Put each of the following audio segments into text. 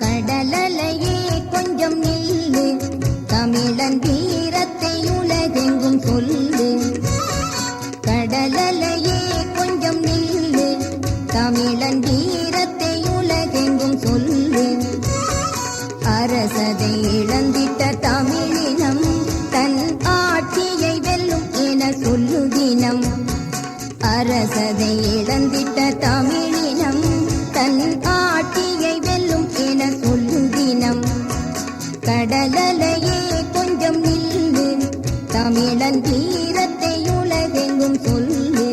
கடலலையே கொஞ்சம் நில்லு, தமிழன் வீரத்தை உலகெங்கும் சொல்லு. கடலலையே கொஞ்சம் நில்லு, தமிழன் வீரத்தை உலகெங்கும் சொல்லு. அரசதை இழந்திட்ட தமிழினம் தன் ஆட்சியை வெல்லும் என சொல்லு தினம். அரசதை இழந்திட்ட தமிழினம் தன் ஆட்சியை வெல்லும் என சொல்லு தினம். கடலலையே கொஞ்சம் நில்லு, தமிழன் வீரத்தை உலகெங்கும் சொல்லு.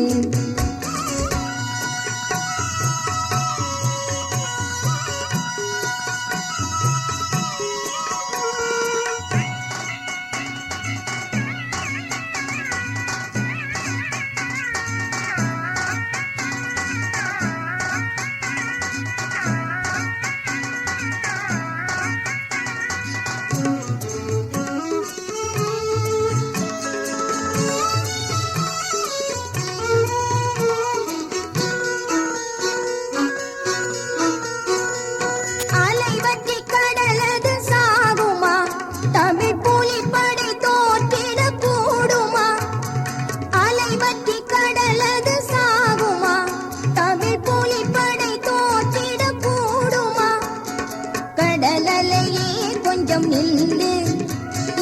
கொஞ்சம் நில்லு,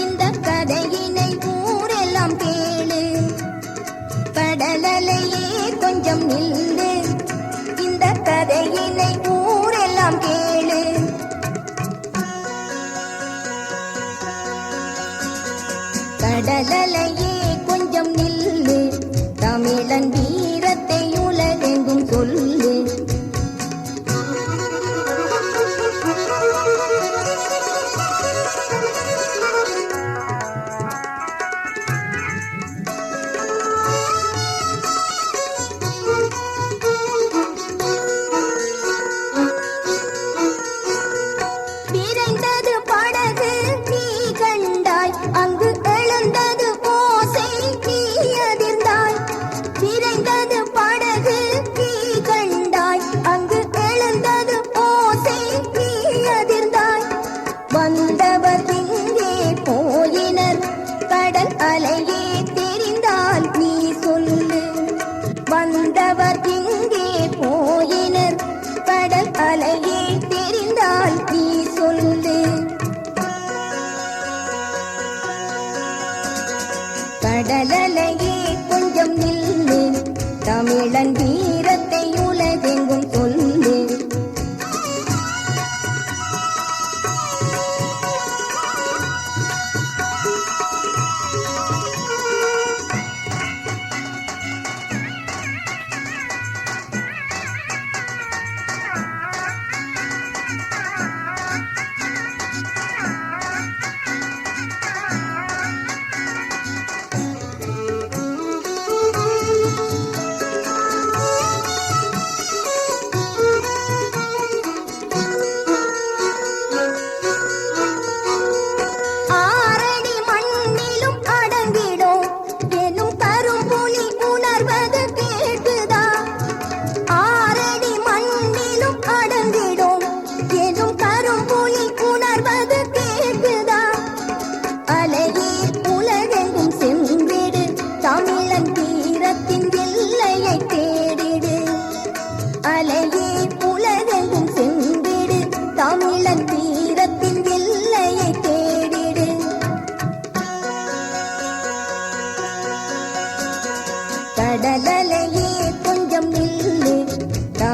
இந்த கதையினை ஊரெல்லாம் கேளு. கடலலையே கொஞ்சம் நில்லு, இந்த கதையினை ஊரெல்லாம் கேளு. கடலலையே கொஞ்சம் நில்லு, தமிழன் வீரத்தை உலகெங்கும் சொல்லு. வந்தவர் எங்கே போயினர், கடல் அலையே தெரிந்தால் நீ சொல்லு. வந்தவர் எங்கே போயினர், கடல் அலையே தெரிந்தால் நீ சொல்லு. கடலலையே கொஞ்சம் நில்லு, தமிழன் வீரத்தை உலகெங்கும் சொல்லு.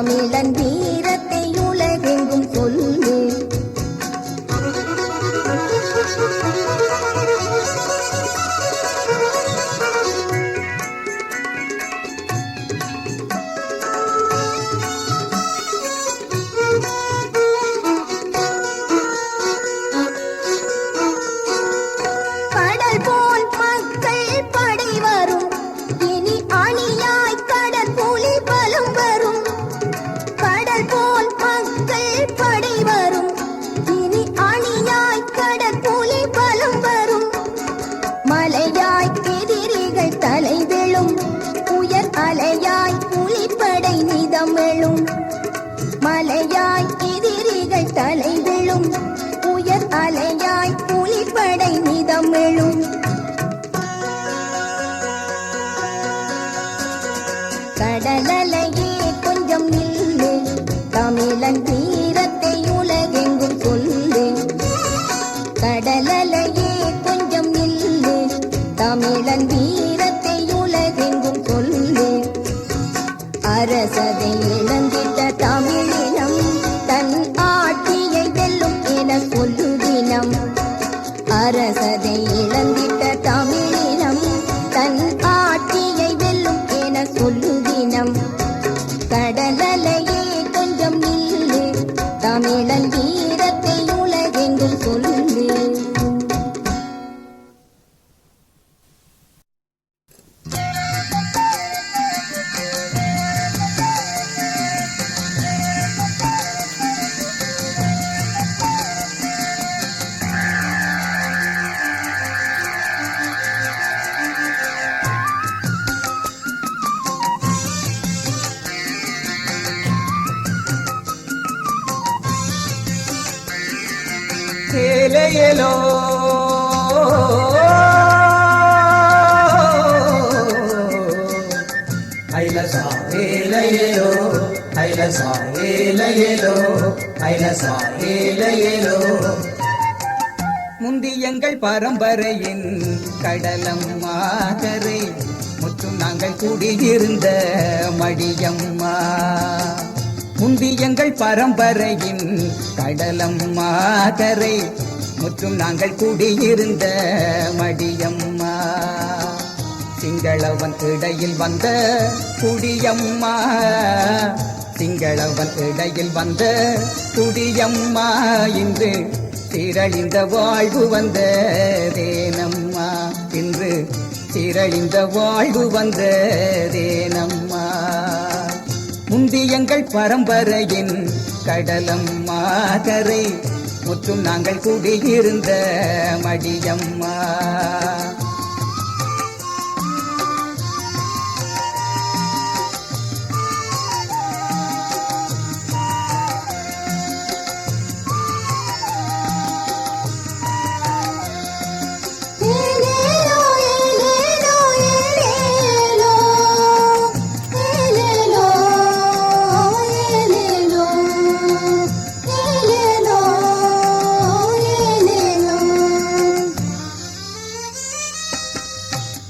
தமிழன் வீரத்தை உலகெங்கும் சொல்லு. கடல் போல் மக்கள் படை வரும், இனி அணியாய் கடற்புலி பலம் வரும். கடல் போல் மக்கள் படை வரும், இனி அணியாய் கடற்புலி பலம் வரும். மலையாய் எதிரிகள் தலை விழும், உயர் அலையாய் புலிப்படை நிதமெழும். மலையாய் எதிரிகள் தலை விழும், உயர் அலையாய் புலிப்படை நிதமெழும். கடலலையே கொஞ்சம் நில்லு, தமிழன் வீரத்தை உலகெங்கும் சொல்லு. கடலலையே கொஞ்சம் நில்லு, தமிழன் வீரத்தை உலகெங்கும் சொல்லு. அரசதை இழந்திட்ட தமிழினம் தன் ஆட்சியை வெல்லும் என சொல்லுதினம். அரசதை இழந்திட்ட தமிழினம் தன் ஆட்சியை வெல்லும் என சொல்லுதினம். கடலலையே கொஞ்சம் நில்லு, தமிழன் வீரத்தை உலகெங்கும் சொல்லு. ஏலேலோ ஐலசா ஏலேலோ ஐலசா ஏலேலோ ஐலசா ஏலேலோ. முந்தி எங்கள் பரம்பரையின் கடலம்மா கரை, முற்றும் நாங்கள் குடியிருந்த மடியம்மா. முந்தி எங்கள் பரம்பரையின் கடலம்மா கரை, முற்றும் நாங்கள் குடியிருந்த மடியம்மா. சிங்களவன் இடையில் வந்த குடியம்மா, சிங்களவன் இடையில் வந்த குடியம்மா. இன்று சீரழிந்த வாழ்வு வந்ததேனம்மா, இன்று சீரழிந்த வாழ்வு வந்ததேனம்மா. முந்தி எங்கள் பரம்பரையின் கடலம்மா கரை, முற்றும் நாங்கள் குடியிருந்த மடியம்மா.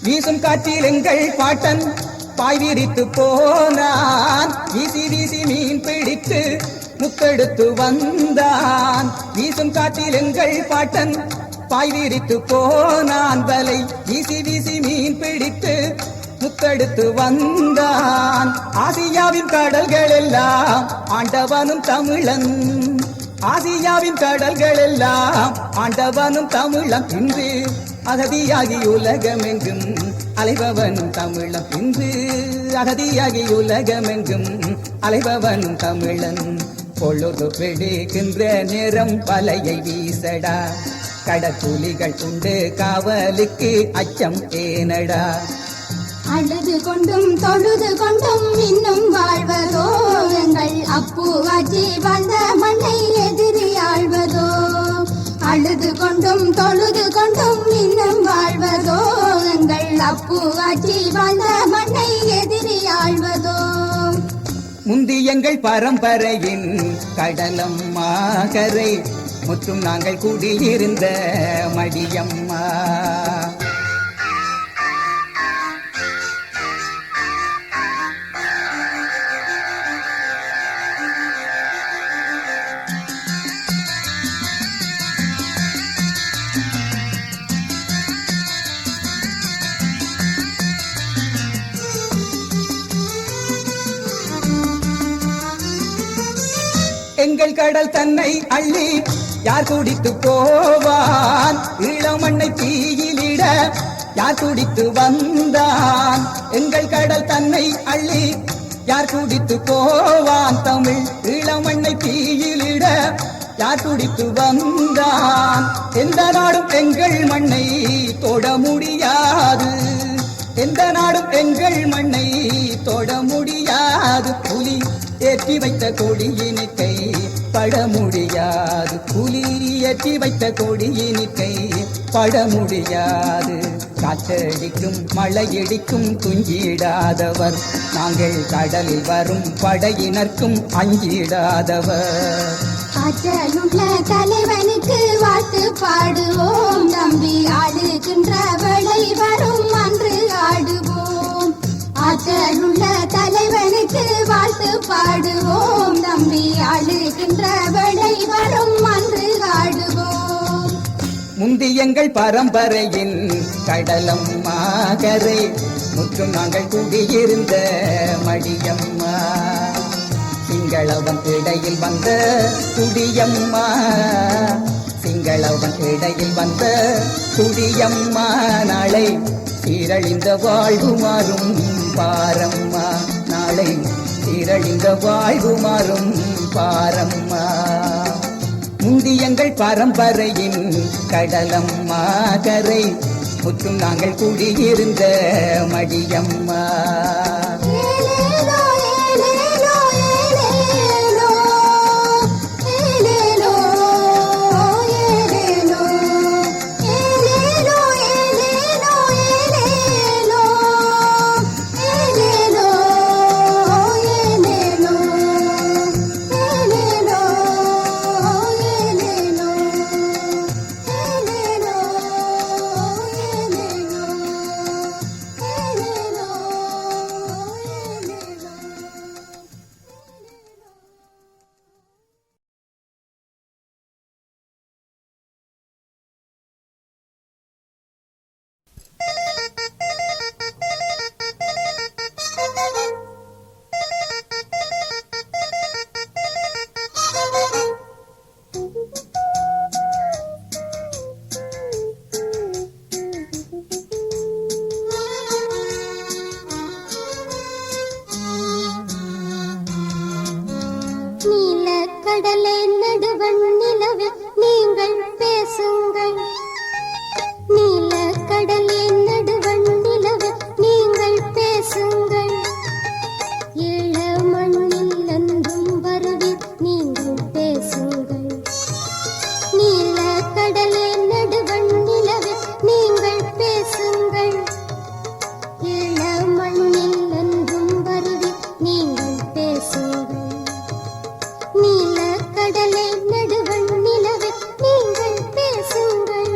வீசும் காற்றில் எங்கள் பாட்டன் பாய் விரித்து போனான், வீசி வீசி மீன் பிடித்து முத்தெடுத்து வந்தான். வீசும் காற்றில் எங்கள் பாட்டன் பாய் விரித்து போனான், வலை வீசி வீசி மீன் பிடித்து முத்தெடுத்து வந்தான். ஆசியாவின் கடல்கள் எல்லாம் ஆண்டவனும் தமிழன், ஆசியாவின் கடல்கள் எல்லாம் ஆண்டவனும் தமிழன். இன்று அகதியாகி உலகமெங்கும் அலைபவனும் தமிழன், இன்று அகதியாகி உலகமெங்கும் அலைபவனும் தமிழன். பொழுது வெடிக்கின்ற நேரம் வலையை வீசடா, கடற்கூலிகள் உண்டு காவலுக்கு அச்சம் ஏனடா. அழுது கொண்டும் தொழுது கொண்டும் இன்னும் வாழ்வதோ, எங்கள் அப்புவாச்சி வாழ்ந்த மண்ணை எதிரி ஆழ்வதோ. அழுது கொண்டும் தொழுது கொண்டும் இன்னும் வாழ்வதோ, எங்கள் அப்புவாச்சி வாழ்ந்த மண்ணை எதிரி ஆழ்வதோ. முந்தி எங்கள் பரம்பரையின் கடலம்மா கரை, முற்றும் நாங்கள் குடியிருந்த மடியம்மா. எங்கள் கடல் தன்னை அள்ளி யார் குடித்து போவான் இளமண்ணை தீயிலிட யார் குடித்து வந்தான் எங்கள் கடல் தன்னை அள்ளி யார் குடித்து போவான் தமிழ் இளமண்ணை தீயிலிட யார் குடித்து வந்தான் எந்த நாடும் எங்கள் மண்ணை தொட முடியாது எந்த நாடும் எங்கள் மண்ணை தொட முடியாது புலி ஏற்றி வைத்த கொடியினிக்கை பட முடியாது புலி ஏற்றி வைத்த கொடியினிக்கை பட முடியாது காற்றடிக்கும் மழையடிக்கும் துஞ்சிடாதவர் நாங்கள் கடலில் வரும் படையினர்க்கும் அஞ்சிடாதவர் ஆற்றலுள்ள தலைவனுக்கு வாழ்த்து பாடுவோம் தம்பி ஆடுகின்ற வேளை வரும் அன்று ஆடுவோம் ஆற்றலுள்ள தலைவனுக்கு வாழ்த்து பாடுவோம் தம்பி ஆடுகின்ற வேளை வரும் அன்று ஆடுவோம் முந்தி எங்கள் பரம்பரையின் கடலம்மா கரை முற்றும் நாங்கள் குடியிருந்த மடியம்மா சிங்களவன் இடையில் வந்த குடியம்மா சிங்களவன் இடையில் வந்த குடியம்மா நாளை சீரழிந்த வாழ்வு மாறும் பாரம்மா நாளை சீரழிந்த வாழ்வு மாறும் பாரம்மா முந்தி எங்கள் பரம்பரையின் கடலம்மா கரை முற்றும் நாங்கள் குடியிருந்த மடியம்மா கடலே நடுவன் நிலவே நீங்கள் பேசுங்கள் நீல கடலே நடுவன் நிலவே நீங்கள் பேசுங்கள் ஈழ மண்ணில் என்றும் வருவி நீங்கள் பேசுங்கள் நீல கடலே நடுவன் நிலவே நீங்கள் பேசுங்கள் ஈழ மண்ணில் என்றும் வருவி நீங்கள் பேசுங்கள் நீல கடலே நடுவன் நிலவே நீங்கள் பேசுங்கள்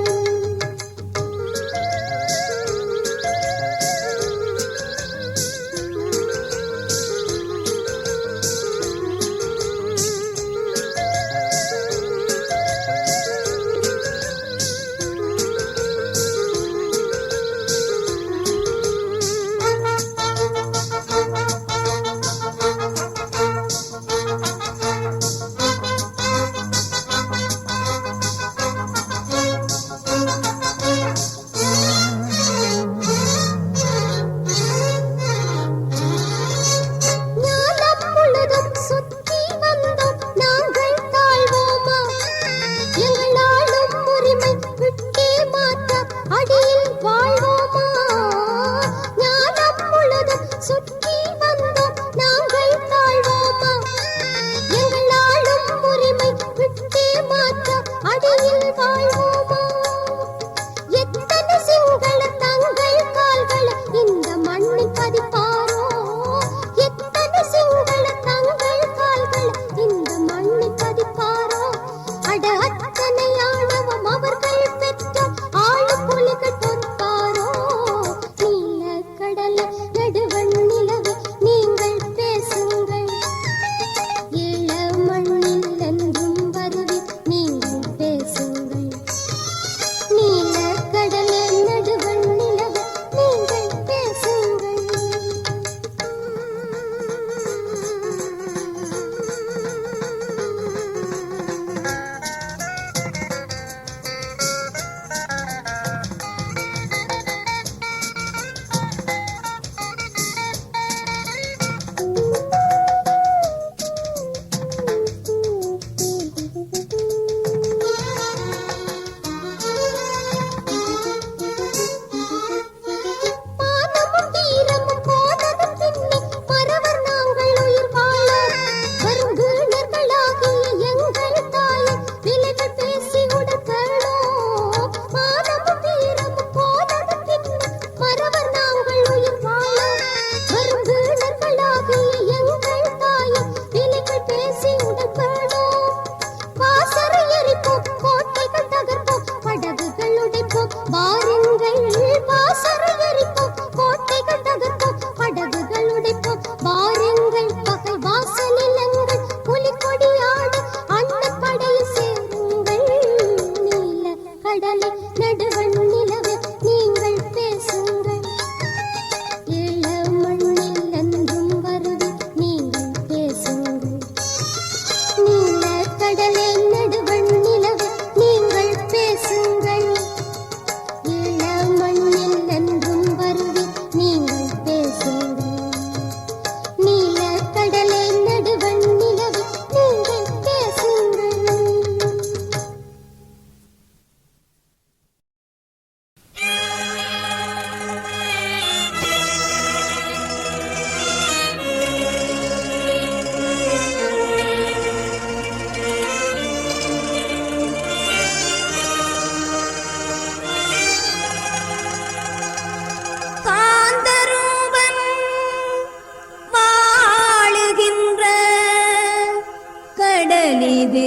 செயலிது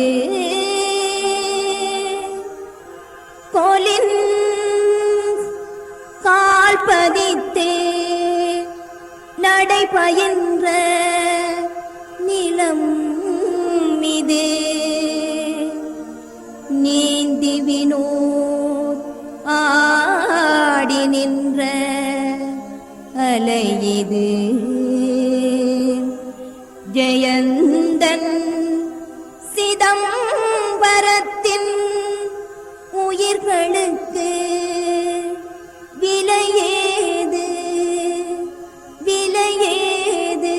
கோலின் கால் பதித்து நடைபயின்ற நிலம் இது நீந்தி வினோத் ஆடி நின்ற அலையிது ஜெயந்தன் சிதம்பரத்தின் உயிர்களுக்கு விலையேது விலையேது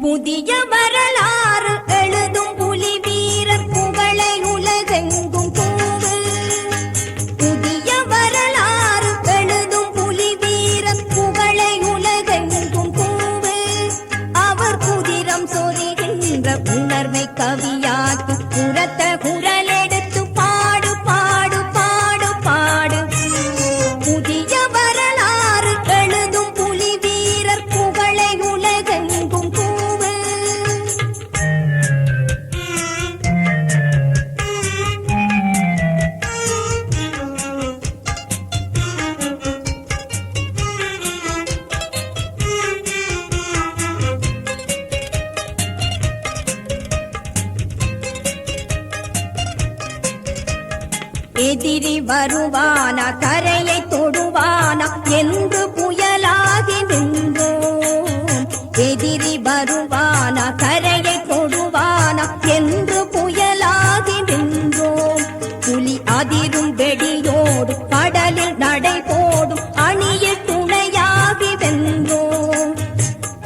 புதிய வரலாறு எழுதும் புலி வீரர் புகழை உலகெங்கும் கூறு புதிய வரலாறு எழுதும் புலி வீரர் புகழை உலகெங்கும் கூறு அவர் குதிரம் சொரிகின்ற உணர்வை கவியாக்கி புறத்த குரல் எடுத்து பாடு பாடு பாடு பாடு புதிய வரலாறு எழுதும் புலி வீரர் புகழை உலகெங்கும் எதிரி வருவானா கரையை தொடுவானா என்று புயலாகி நின்றோம் எதிரி வருவானா கரையை தொடுவானா என்று புயலாகி நின்றோம் புலி அதிரும் வெடியோடு கடலில் நடை போடும் அணியில் துணையாகி வென்றோம்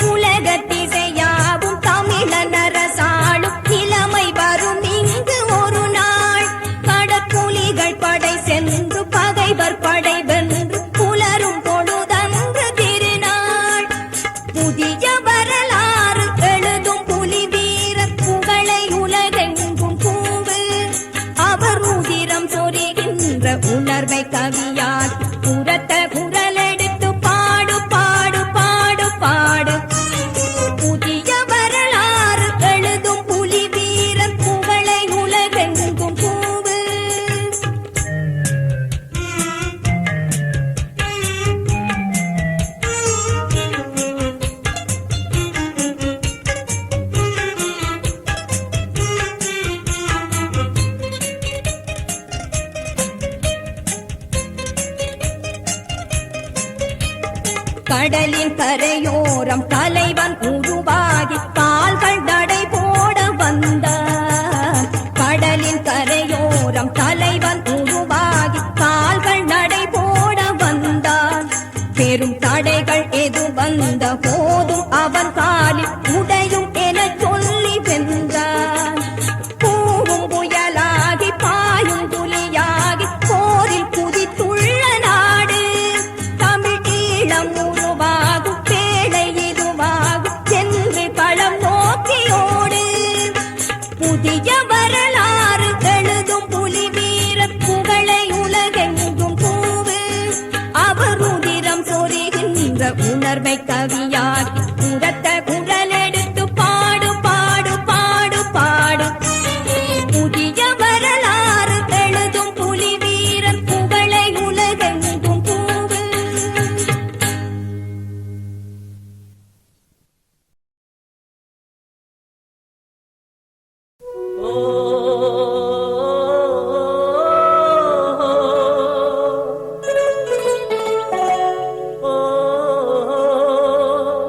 உலகத்திசையாவும் தமிழன் அரசாளும் இளமை வரும் இங்கு ஒரு நாள் கடற்குலிகள் படை சென்று பகைவர் படை வென்று புலரும் பொழுதன்று திருநாள் புதிய வரலாறு எழுதும் புலி வீரர் புகழை உலகெங்கும் கூறு அவர் உதிரம் சொரிகின்ற உணர்வை கவியால் புறத்த குரல் எடுத்து பாடு பாடு பாடு பாடு புதிய வரலாறு எழுதும் புலி வீரர் புகழை உலகெங்கும் கூறு கடலின் கரையோரம் தலைவன் உருவாகி கால்கள் நடை போட வந்தான் கடலின் கரையோரம் தலைவன் உருவாகி கால்கள் நடை போட வந்தான் பெரும் தடைகள் எது வந்த போதும் அவன் காலில் உடையும் என சொல்லி வென்றான் பூவும் புயலாகி பாயும் புலியாகி போரில் குதித்துள்ள நாடு தமிழ் ஈழம் உருவாகும் பேழை இதுவாகும் சென்று களம் நோக்கியோடு புதிய வரலாறு எழுதும் புலி வீரர் புகழை உலகெங்கும் கூறு அவர் உதிரம் சொரிகின்ற உணர்வை கவியாக்கி புறத்த குரல் எடுத்து பாடு பாடு பாடு பாடு புதிய வரலாறு எழுதும் புலி வீரர் புகழை உலகெங்கும் கூறு Oh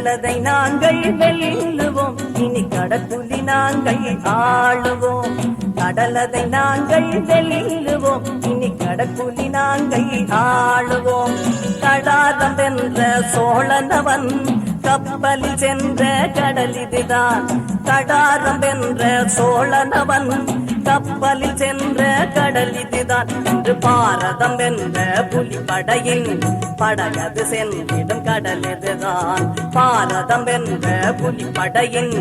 கடலதை நாங்கள் வெல்லுவோம், இனி கடற்குலி நாங்கள் ஆளுவோம். கடலதை நாங்கள் வெல்லுவோம், இனி கடற்குலி நாங்கள் ஆளுவோம். கடாரம் வென்ற சோழனவன் கப்பலில் சென்ற கடல் இதுதான். கடாரம் வென்ற சோழனவன் கப்பலில் சென்ற கடல் இதுதான். இன்று பாரதம் வென்ற புலிப்படையின் படகது சென்றிடும் கடல் இதுதான். பாரதம் வென்ற புலிப்படையின்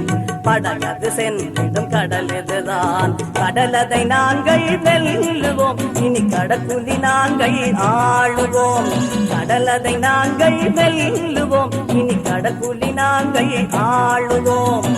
படகது சென்றிடும் கடல் இதுதான். கடலதை நாங்கள் வெல்லுவோம், இனி கடற்குலி நாங்கள் ஆளுவோம். கடலதை நாங்கள் வெல்லுவோம், இனி கடற்குலி நாங்கள் ஆளுவோம்.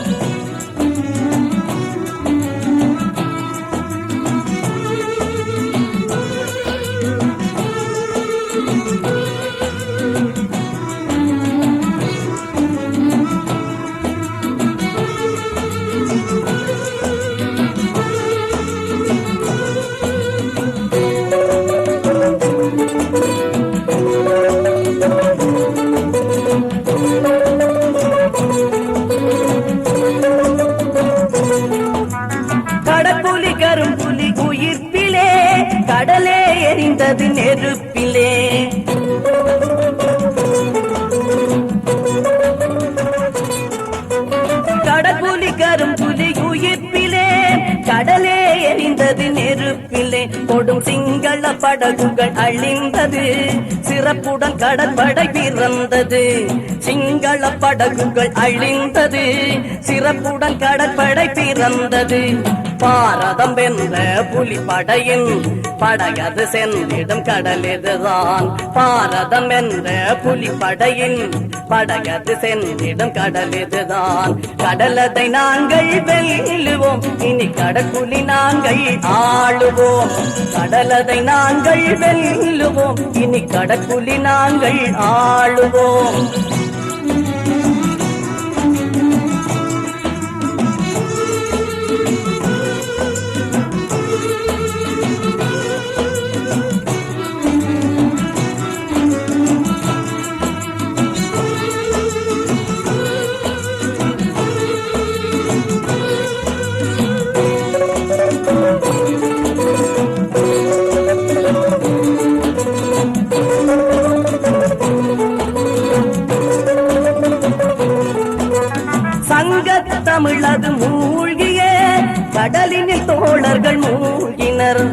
கடற்புலி கரும்புலி உயிர்ப்பிலே, கடலே எரிந்தது நெருப்பிலே. கடற்புலி கரும்புலி உயிர்ப்பிலே, கடலே எரிந்தது நெருப்பிலே. கொடும் சிங்கள படகுகள் அழிந்தது, சிறப்புடன் கடற்படை பிறந்தது. சிங்கள படகுகள் அழிந்தது, சிறப்புடன் கடற்படை பிறந்தது. பாரதம் வென்ற புலிப்படையின் படகது சென்றிடும் கடல் இதுதான். பாரதம் வென்ற புலிப்படையின் படகது சென்றிடும் கடல் இதுதான். கடலதை நாங்கள் வெல்லுவோம், இனி கடற்குலி நாங்கள் ஆளுவோம். கடலதை நாங்கள் வெல்லுவோம், இனி கடற்குலி நாங்கள் ஆளுவோம். தமிழது மூழ்கிய கடலினில் தோழர்கள் மூழ்கினர்.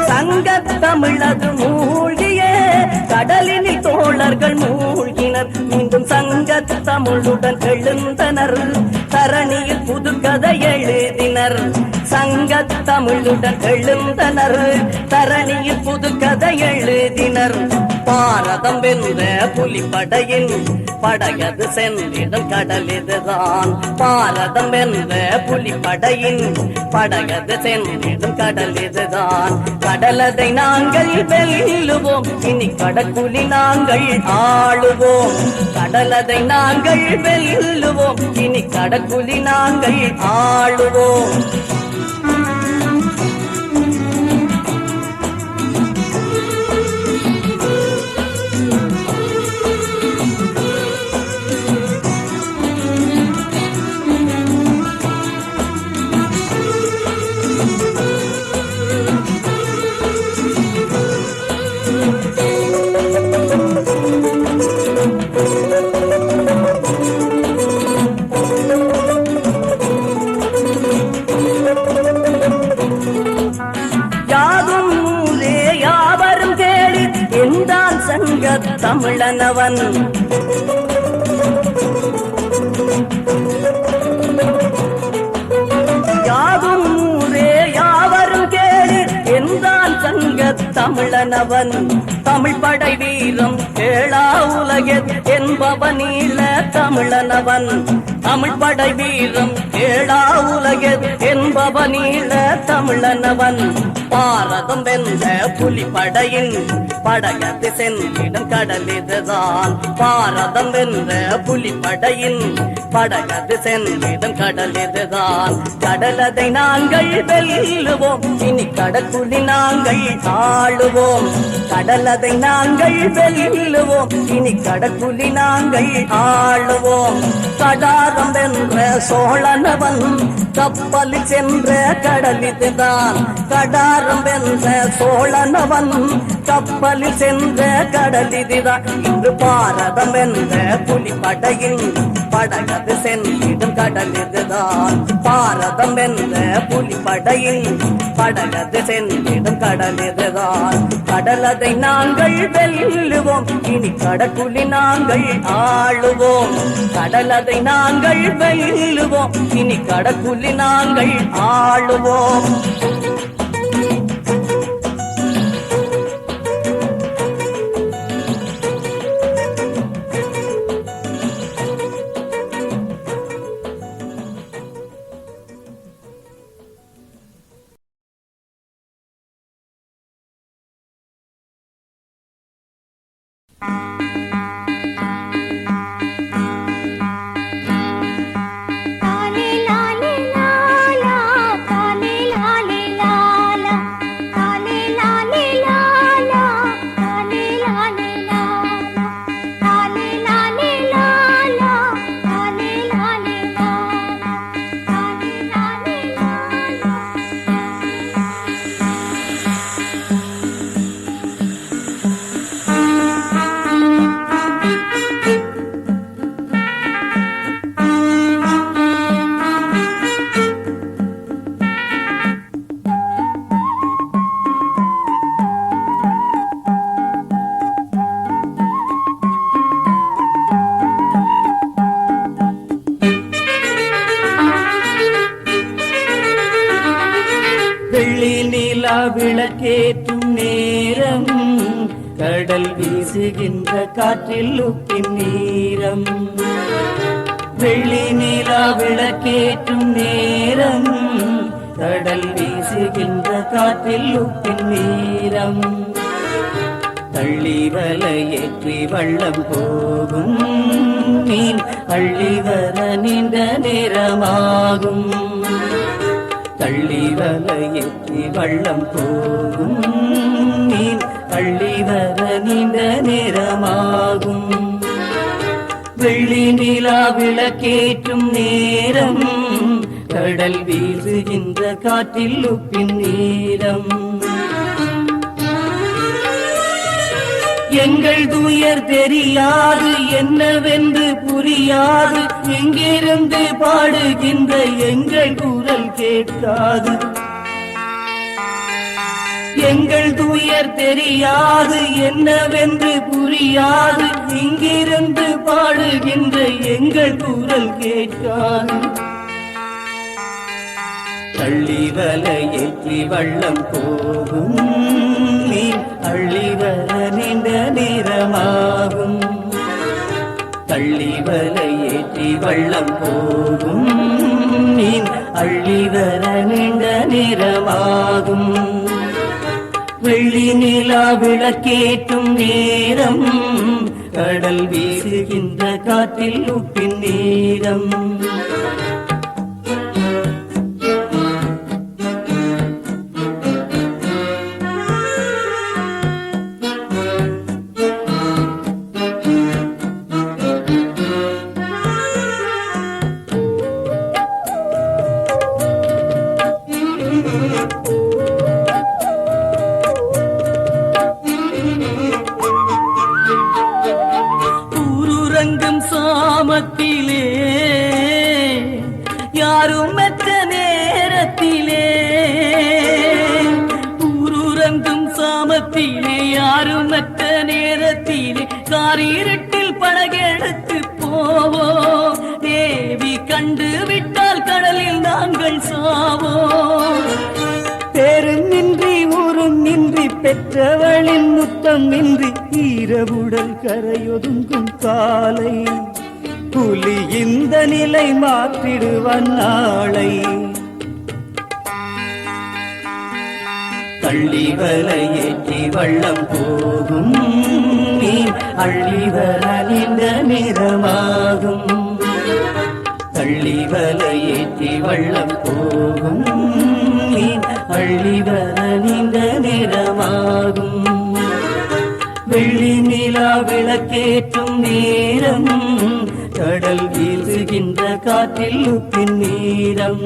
சங்கத் தமிழது மூழ்கிய கடலினில் தோழர்கள் மூழ்கினர். மீண்டும் சங்கத் தமிழுடன் எழுந்தனர், தரணியில் புதுக்கதை எழுதினர். சங்கத் தமிழுடன் எழுந்தனர், தரணியில் புதுக்கதை எழுதினர். பாரதம் வென்ற புலிப்படையின் படகது சென்றிடும் கடல் இதுதான். பாரதம் வென்ற புலிப்படையின் படகது சென்றிடும் கடல் இதுதான். கடலதை நாங்கள் வெல்லுவோம், இனி கடற்குலி நாங்கள் ஆளுவோம். கடலதை நாங்கள் வெல்லுவோம், இனி கடற்குலி நாங்கள் ஆளுவோம். தமிழனவன் யாதும் ஊரே யாவரும் கேளு என்றான் சங்க தமிழனவன். தமிழ் படை வீரம் கேளா உலகெத் என்பவனீள தமிழனவன். தமிழ் படை வீரம் கேளா உலகெத் என்பவனீள தமிழனவன். பாரதம் வென்ற புலிப்படையின் படகத்து சென்றிடம் கடல் இதுதான். பாரதம் வென்ற புலிப்படையின் படகத்து சென்றிடம் கடல் இதுதான். கடலதை நாங்கள் வெல்லுவோம், இனி கடற்குழி நாங்கள் ஆளுவோம். கடலதை நாங்கள் வெல்லுவோம், இனி கடற்குழி நாங்கள் ஆளுவோம். கடாரம் வென்ற சோழனவன் கப்பலில் சென்ற கடல் இதுதான். கடாரம் வென்ற சோழனவன் கப்பலில் சென்ற கடல் இதுதான். இன்று பாரதம் வென்ற புலிப்படையின் படகது சென்றிடும் கடல் இதுதான். பாரதம் வென்ற புலிப்படையின் படகது சென்றிடும் கடல் இதுதான். கடலதை நாங்கள் வெல்லுவோம், இனி கடற்குழி நாங்கள் ஆளுவோம். கடலதை நாங்கள் வெல்லுவோம், இனி கடற்குழி நாங்கள் ஆளுவோம். விளக்கேற்றும் நேரம் கடல் வீசுகின்ற காற்றில் உப்பின் நீரம். வெள்ளி நிலா விளக்கேற்றும் நேரம் கடல் வீசுகின்ற காற்றில் உப்பின் நீரம். தள்ளி வலையேற்றி வள்ளம் போகும் மீன் அள்ளி வர நீண்ட நேரமாகும். தள்ளி வலையேற்றி வள்ளம் போகும் மீன் அள்ளி வர நீண்ட நேரமாகும். வெள்ளி நிலா விளக்கேற்றும் நேரம் கடல் வீசுகின்ற காற்றில் உப்பின் நீரம். எங்கள் துயர் தெரியாது, என்னவென்று புரியாது, எங்கிருந்து பாடுகின்ற எங்கள் குரல் கேட்காது. எங்கள் துயர் தெரியாது, என்னவென்று புரியாது, இங்கிருந்து பாடுகின்ற எங்கள் குரல் கேட்காது. தள்ளி வலையேற்றி வள்ளம் போகும் மீன் அள்ளி வர நீண்ட நேரமாகும். தள்ளி வலையேற்றி வள்ளம் போகும் மீன் அள்ளி வர நீண்ட நேரமாகும். வெள்ளி நிலா விளக்கேற்றும் நேரம் கடல் வீசுகின்ற காற்றில் உப்பின் நீரம். சாமத்திலே யாரும் மற்ற நேரத்திலே, ஊருறங்கும் சாமத்திலே யாரும் மற்ற நேரத்திலே, காரிருட்டில் படகெடுத்து போவோம். தேவி கண்டு விட்டால் கடலில் நாங்கள் சாவோம். பேருமின்றி ஊரும் இன்றி பெற்றவளின் முத்தம் இன்றி ஈரவுடல் கரையொதுங்கும் காலை புலி இந்த நிலை மாற்றிடுவன் நாளை. கள்ளி வலை ஏற்றி வள்ளம் போகும் மீன் அள்ளி வர நீண்ட நிறமாகும். கள்ளி வலை ஏற்றி வள்ளம் போகும் மீன் அள்ளி வர நீண்ட நிறமாகும். வெள்ளி நிலா விளக்கேற்றும் நேரம் கடல் வீசுகின்ற காற்றில் உப்பின் நீரம்.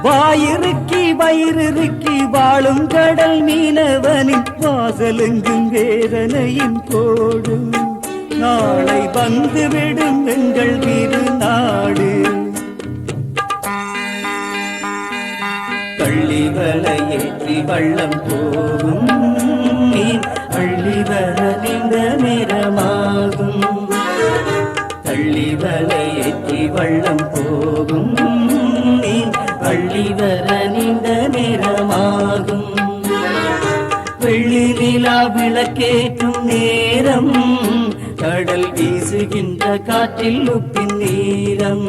வாயிறுக்கி வயிறுக்கி வாழும் கடல் மீனவனின் வாசலெங்கும் வேதனையின் கோடு. நாளை வந்துவிடும் எங்கள் திருநாடு. கள்ளி வலை ஏற்றி வள்ளம் போகும் மீன் அள்ளி வர நீண்ட நிறமாகும். கள்ளி வலை ஏற்றி வள்ளம் போகும் மீன் அள்ளி வர நீண்ட நிறமாகும். வெள்ளி நிலா விளக்கேற்றும் நேரம் கடல் வீசுகின்ற காற்றில் உப்பின் நீரம்.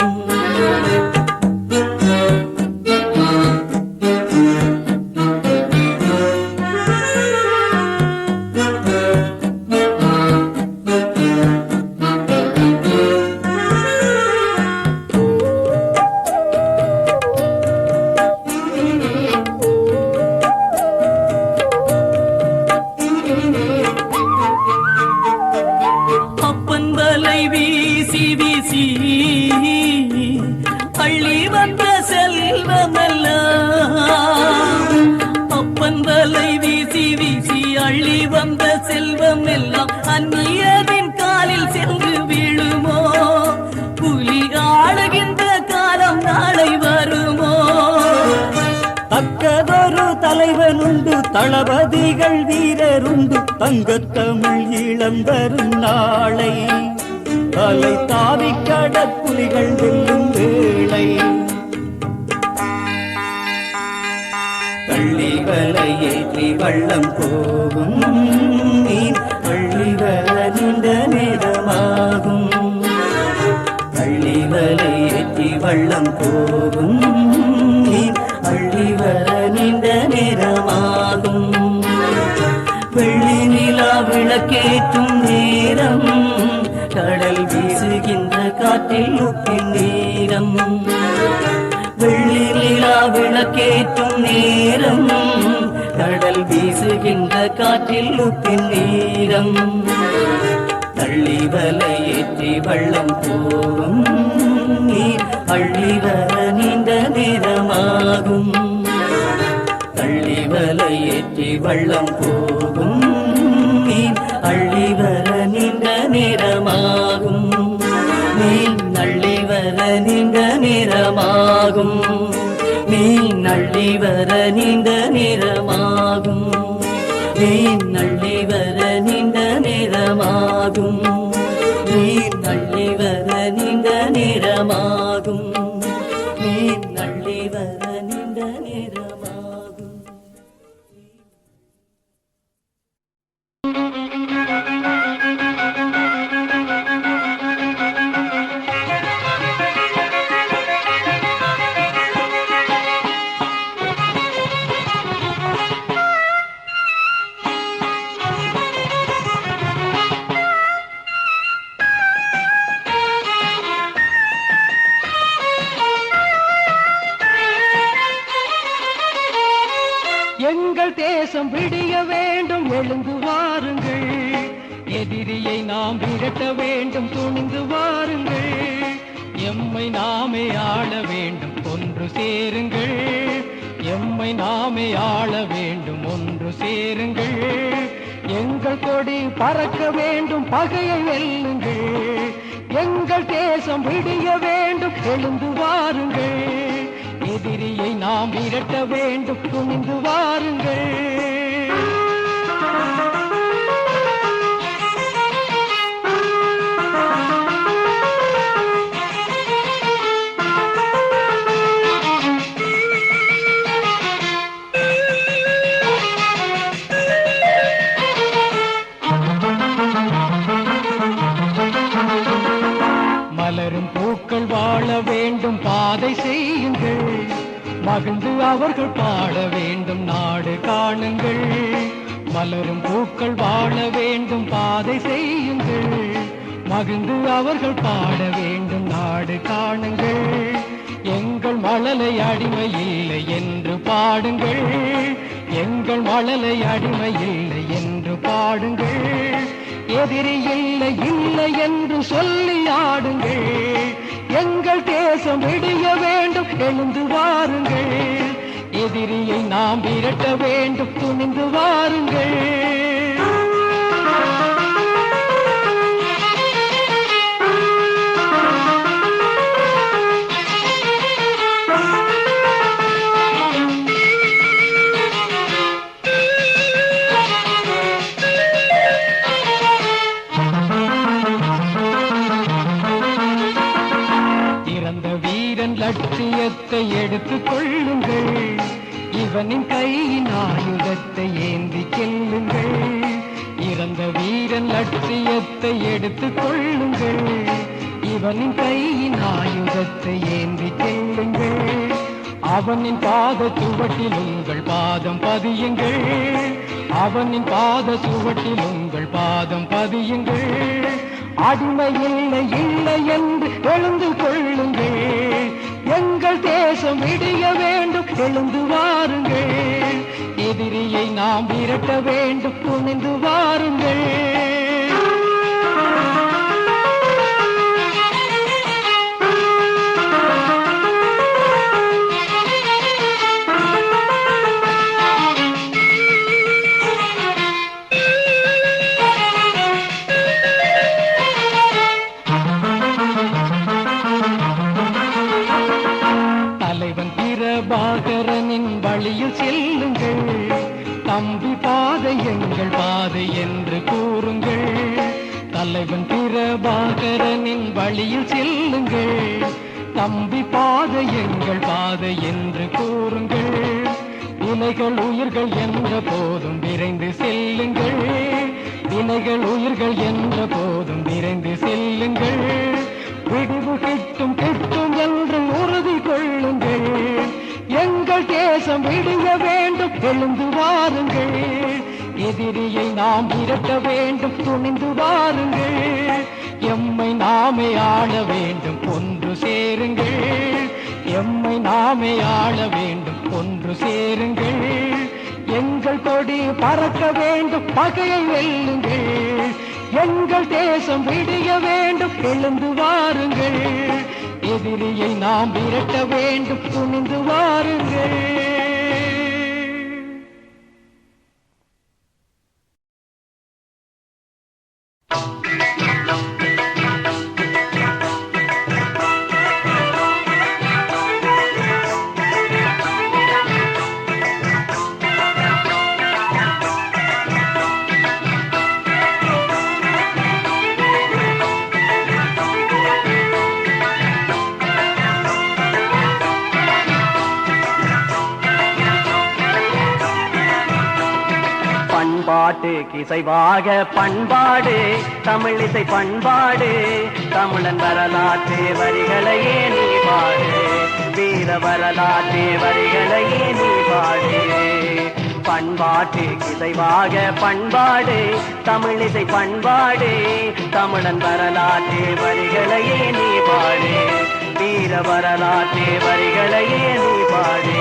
தலைவனுண்டு தளபதிகள் வீரருண்டு தங்கத்தமிழ் இளம்பெரும் நாளை. தலை தாவி கடற்புலிகள் வெல்லும் வேளை. கள்ளி வலை ஏற்றி வள்ளம் போகும் மீன் அள்ளி வர நீண்ட நேரமாகும். கள்ளி வலை ஏற்றி வள்ளம் போகும் மீன் அள்ளி வர நீண்ட நேரமாகும். வெள்ளி நிலா விளக்கேற்றும் நேரம் கடல் வீசுகின்ற காற்றில் உப்பின் நீரம். வெள்ளி நிலா விளக்கேற்றும் நேரம் கடல் வீசுகின்ற காற்றில் உப்பின் நீரம். தள்ளி வலை ஏற்றி வள்ளம் போகும் நீர் அள்ளி வர நீண்ட நேரமாகும். தள்ளி வலை ஏற்றி வள்ளம் போகும் மீன் அள்ளி வர நீண்ட நேரமாகும். மீன் அள்ளி வர நீண்ட நேரமாகும். மீன் அள்ளி வர நீண்ட நேரமாகும். மீன் அள்ளி வர நீண்ட நேரமாகும். மீன் அள்ளி வர நீண்ட நேரமாகும். மீன் அள்ளி வர நீண்ட நேரமாகும். தேசம் விடிய வேண்டும், எழுந்து வாருங்கள். எதிரியை நாம் விரட்ட வேண்டும், துணிந்து வாருங்கள். எம்மை நாமே ஆள வேண்டும், ஒன்று சேருங்கள். எம்மை நாமே ஆள வேண்டும், ஒன்று சேருங்கள். எங்கள் கொடி பறக்க வேண்டும், பகையை வெல்லுங்கள். எங்கள் தேசம் விடிய வேண்டும், எழுந்து வாருங்கள். எதிரியை நாம் விரட்ட வேண்டும், துணிந்து வாருங்கள். மலரும் பூக்கள் வாழ வேண்டும், பாதை செய்யுங்கள். மகிழ்ந்து அவர்கள் பாட வேண்டும், நாடு காணுங்கள். மலரும் பூக்கள் வாழ வேண்டும், பாதை செய்யுங்கள். மகிழ்ந்து அவர்கள் பாட வேண்டும், நாடு காணுங்கள். எங்கள் மழலை அடிமை இல்லை என்று பாடுங்கள். எங்கள் மழலை அடிமை இல்லை என்று பாடுங்கள். எதிரி இல்லை இல்லை என்று சொல்லி ஆடுங்கள். எங்கள் தேசம் விடிய வேண்டும், எழுந்து வாருங்கள். எதிரியை நாம் விரட்ட வேண்டும், துணிந்து வாருங்கள். லட்சியத்தை எடுத்துக் கொள்ளுங்கள். இவனின் கையின் ஆயுதத்தை ஏந்தி செல்லுங்கள். இறந்த வீரன் லட்சியத்தை எடுத்துக் கொள்ளுங்கள். இவனின் கையின் ஆயுதத்தை ஏந்தி செல்லுங்கள். அவனின் பாத சுவட்டில் உங்கள் பாதம் பதியுங்கள். அவனின் பாத சுவட்டில் உங்கள் பாதம் பதியுங்கள். அடிமை இல்லை இல்லை என்று எழுந்து கொள்ளுங்கள். எங்கள் தேசம் விடிய வேண்டும், எழுந்து வாருங்கள். எதிரியை நாம் விரட்ட வேண்டும், துணிந்து வாருங்கள். பிரபாகரனின் வழியில் செல்லுங்கள். தம்பி பாதை எங்கள் பாதை என்று கூறுங்கள். தலைவன் பிரபாகரனின் வழியில் செல்லுங்கள். தம்பி பாதை எங்கள் பாதை என்று கூறுங்கள். வினைகள் உயிர்கள் என்ற போதும் விரைந்து செல்லுங்கள். வினைகள் உயிர்கள் என்ற போதும் விரைந்து செல்லுங்கள். விடிவு கிட்டும் கிட்டும் என்று உறுதி கொள்ளுங்கள். எங்கள் தேசம் விடிய வேண்டும், எழுந்து வாருங்கள். எதிரியை நாம் விரட்ட வேண்டும், துணிந்து வாருங்கள். எம்மை நாமே ஆள வேண்டும், ஒன்று சேருங்கள். எம்மை நாமே ஆள வேண்டும், ஒன்று சேருங்கள். எங்கள் கொடி பறக்க வேண்டும், பகையை வெல்லுங்கள். எங்கள் தேசம் விடிய வேண்டும், எழுந்து வாருங்கள். எதிரியை நாம் விரட்ட வேண்டும், துணிந்து வாருங்கள். பாட்டுக்கு இசைவாக பண்பாடு, தமிழிசை பண்பாடு, தமிழன் வரலாற்று வரிகளையே நீ பாடு. வீர வரலாற்று வரிகளையே நீ பாடு. பண்பாட்டுக்கு இசைவாக பண்பாடு, தமிழிசை பண்பாடு, தமிழன் வரலாற்று வரிகளையே நீ பாடு. வீர வரலாற்று வரிகளையே நீ பாடு.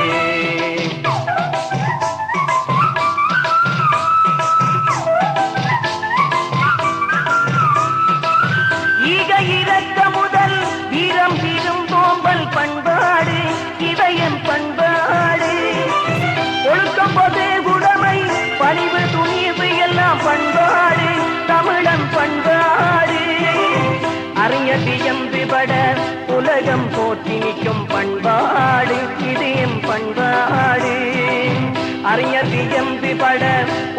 பாட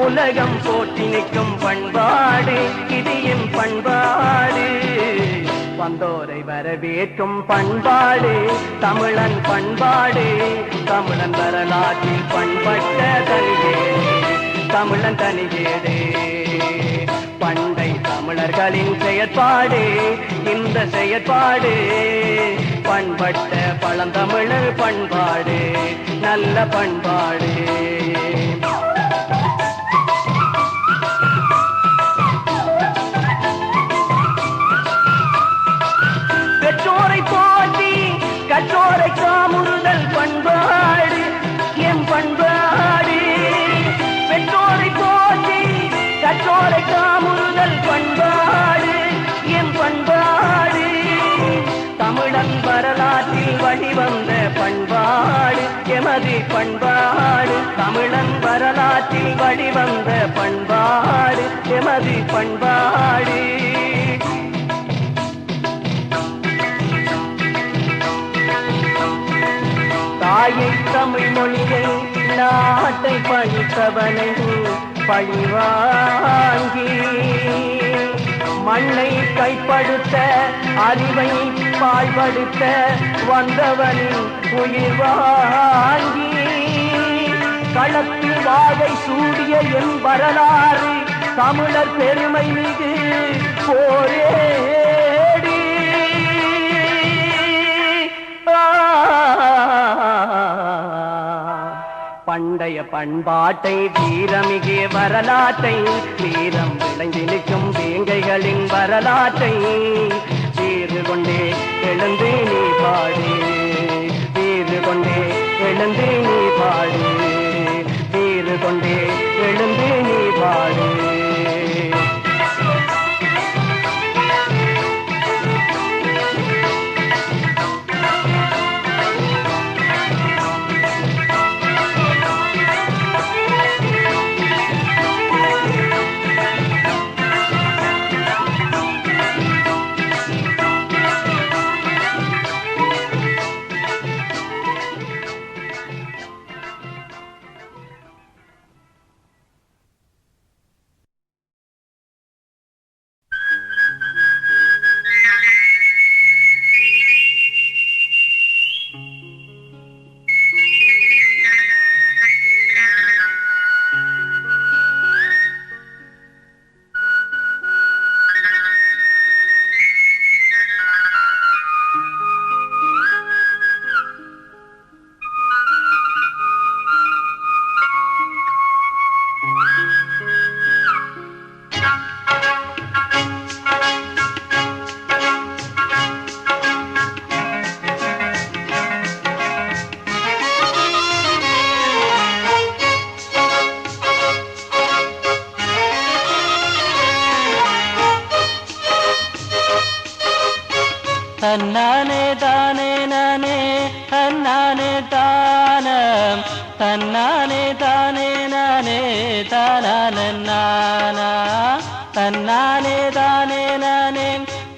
உலகம் போற்றி நிற்கும் பண்பாடு இது என் பண்பாடு. வந்தோரை வரவேற்கும் பண்பாடு தமிழன் பண்பாடு. தமிழன் வரலாற்றில் பண்பட்ட தனிகேடு தமிழன் தனிகேடு. பண்டை தமிழர்களின் செயற்பாடு இந்த செயற்பாடு பண்பட்ட பழந்தமிழர் பண்பாடு நல்ல பண்பாடு. பெற்றோரை போற்றி கற்றோரை காமுறுதல் பண்பாடு எம் பண்பாடு. பெற்றோரை போற்றி கற்றோரை காமுறுதல் பண்பாடு எம் பண்பாடு. தமிழன் வரலாற்றில் வழிவந்த பண்பாடு எமது பண்பாடு. தமிழன் வரலாற்றில் வழிவந்த பண்பாடு எமது பண்பாடு. தாயை தமிழ் மொழியை நாட்டை பழித்தவனை பழிவாங்கி மண்ணை கைப்படுத்த அறிவை பாழ்படுத்த வந்தவனின் உயிர் வாங்கி களத்தில் வாகை சூடிய என் வரலாறு தமிழர் பெருமை மீது போரேடி பண்டைய பண்பாட்டை வீரமிகு வரலாற்றை வீரம் விளைந்து நிற்கும் வேங்கைகளின் வரலாற்றை வீறு கொண்டே எழுந்து நீ பாடு வீறு கொண்டே எழுந்து நீ பாடு வீறு கொண்டே எழுந்து நீ பாடு. தன்னானே தானே நானே தன்னானே தானம் தன்னானே தானே நானே தானானா தன்னானே தானே நானே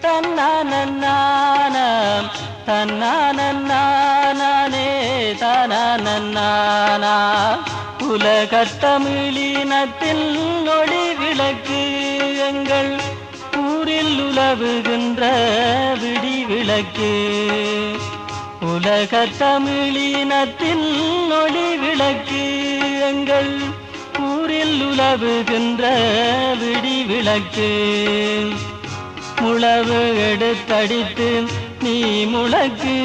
தன்னானம் தன்னானே தானானா. உலகத்தமிழினத்தில் ஒளி விளக்கு எங்கள் ஊரில் உலவுகின்ற விடி விளக்கு. உலகத்தமிழினத்தில் ஒளி விளக்கு எங்கள் ஊரில் உலவுகின்ற விடி விளக்கு. முழவு எடுத்தடித்து நீ முழக்கு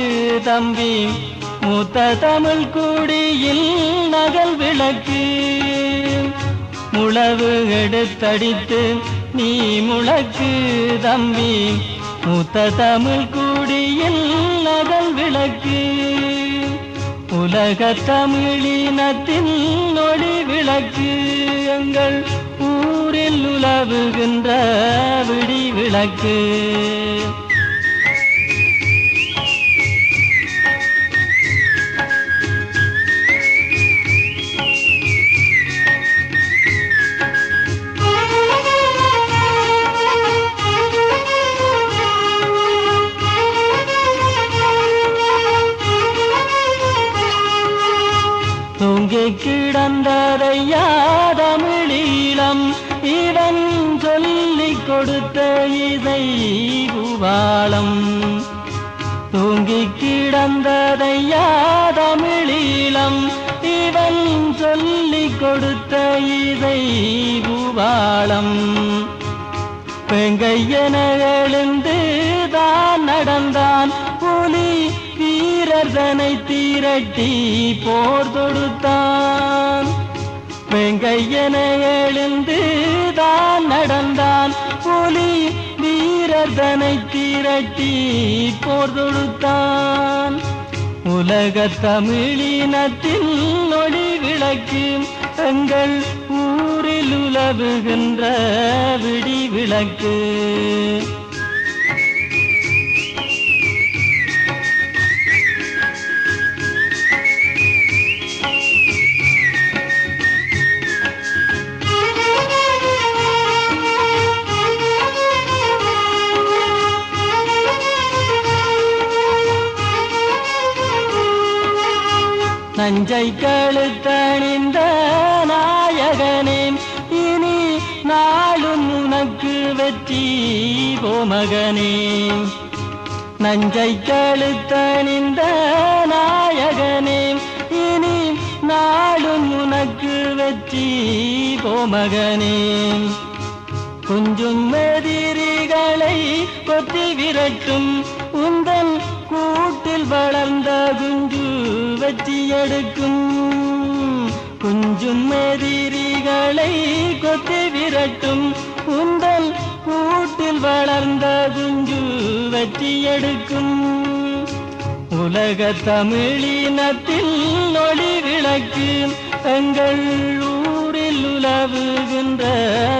தம்பி மூத்த தமிழ் குடியில் நகல் விளக்கு. முழவு எடுத்தடித்து நீ முழக்கு தம்பி மூத்த தமிழ் குடியில் நகல் விளக்கு. உலகத் தமிழினத்தின் ஒளி விளக்கு எங்கள் ஊரில் உலவுகின்ற விடி விளக்கு. தூங்கே கிடந்ததையா தமிழீழம் இவன் சொல்லிக் கொடுத்த இசை பூபாலம். தூங்கி கிடந்ததையா தமிழீழம் இவன் சொல்லிக் கொடுத்த இசை பூபாலம். பெங்கையன எழுந்து தான் நடந்தான் புலி வீரர்தனை திரட்டி போர் தொடுத்தான். பெங்கையன எழுந்து தான் நடந்தான் புலி வீரர்தனை திரட்டி போர் தொடுத்தான். உலக தமிழினத்தின் ஒளி விளக்கு எங்கள் ஊரில் உலவுகின்ற விடி விளக்கு. நஞ்சை கழுத்தணிந்த நாயகனே இனி நாளும் உனக்கு வெற்றி போமகனே. நஞ்சை கழுத்தணிந்த நாயகனே இனி நாளும் உனக்கு வெற்றி போமகனே. கொஞ்சம் எதிரிகளை கொத்தி விரட்டும் உந்தன் கூட்டில் வளர்ந்த குஞ்சு வெற்றி எடுக்கும். கொஞ்சம் எதிரிகளை கொத்தி விரட்டும் உந்தன் கூட்டில் வளர்ந்த குஞ்சு வெற்றி எடுக்கும். உலக தமிழினத்தில் ஒளி விளக்கு எங்கள் ஊரில் உலவுகின்ற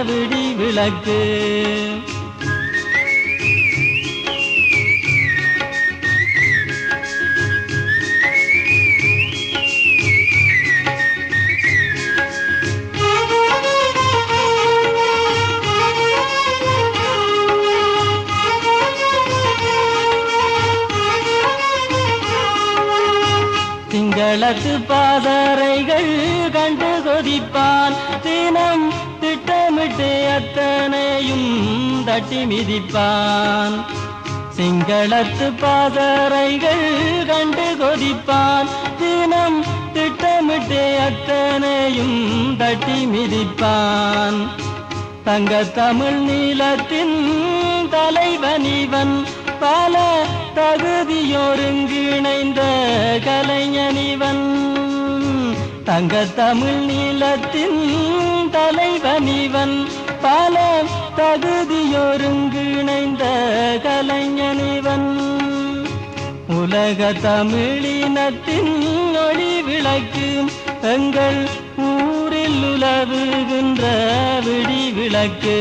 விடி விளக்கு. திங்களத்து பாதரைகள் கண்டு கொதிப்பான் தினம் திட்டமிட்டு அத்தனையும் தட்டி மிதிப்பான். சிங்களத்து பாதரைகள் கண்டு கொதிப்பான் தினம் திட்டமிட்டு அத்தனையும் தட்டி மிதிப்பான். தங்க தமிழ் நீளத்தின் தலைவனிவன் பல தகுதியோருங்கிணைந்த கலைஞனிவன். தங்க தமிழ் நீளத்தின் தலைவனிவன் பல தகுதியோருங்கிணைந்த கலைஞனிவன். உலக தமிழினத்தின் ஒளி விளக்கு எங்கள் ஊரில் உலவுகின்ற விடி விளக்கு.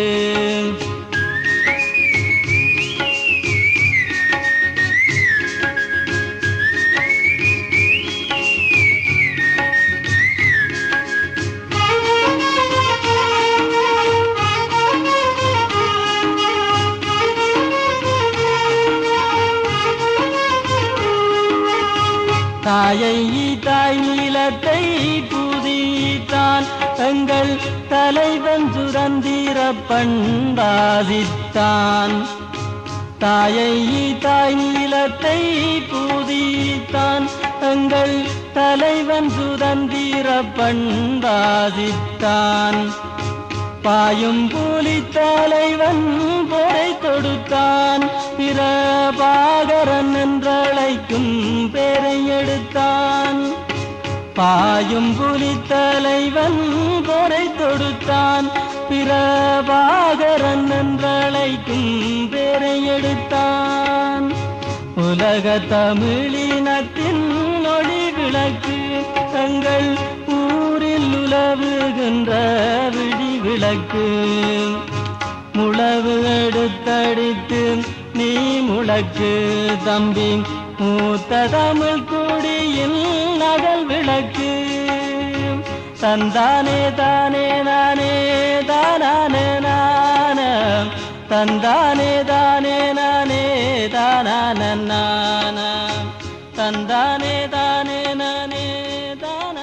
தாயை தாய் நீளத்தை புதித்தான் எங்கள் தலைவன் சுதந்திர பண்பாதித்தான். தாயை தாய் நீளத்தை புதித்தான் எங்கள் தலைவன் சுதந்திர பண்பாதித்தான். பாயும் புலி தலைவன் பொறை தொடுத்தான் பிரபாகரன் என்றழைக்கும் பேரை எடுத்தான். பாயும் புலி தலைவன் பொறை தொடுத்தான் பிரபாகரன் என்றழைக்கும் பேரை எடுத்தான். உலக தமிழினத்தின் ஒளி விளக்கு தங்கள் ஊரில் உலவுகின்ற விடி விளக்கு. முழவு எடுத்தடித்து நீ முழக்கு தம்பி மூத்த தமிழ் குடியின் நகல் விளக்கு. தந்தானே தானே நானே தானே நான தந்தானே தானே நானே தான நான தந்தானே தானே நானே தான.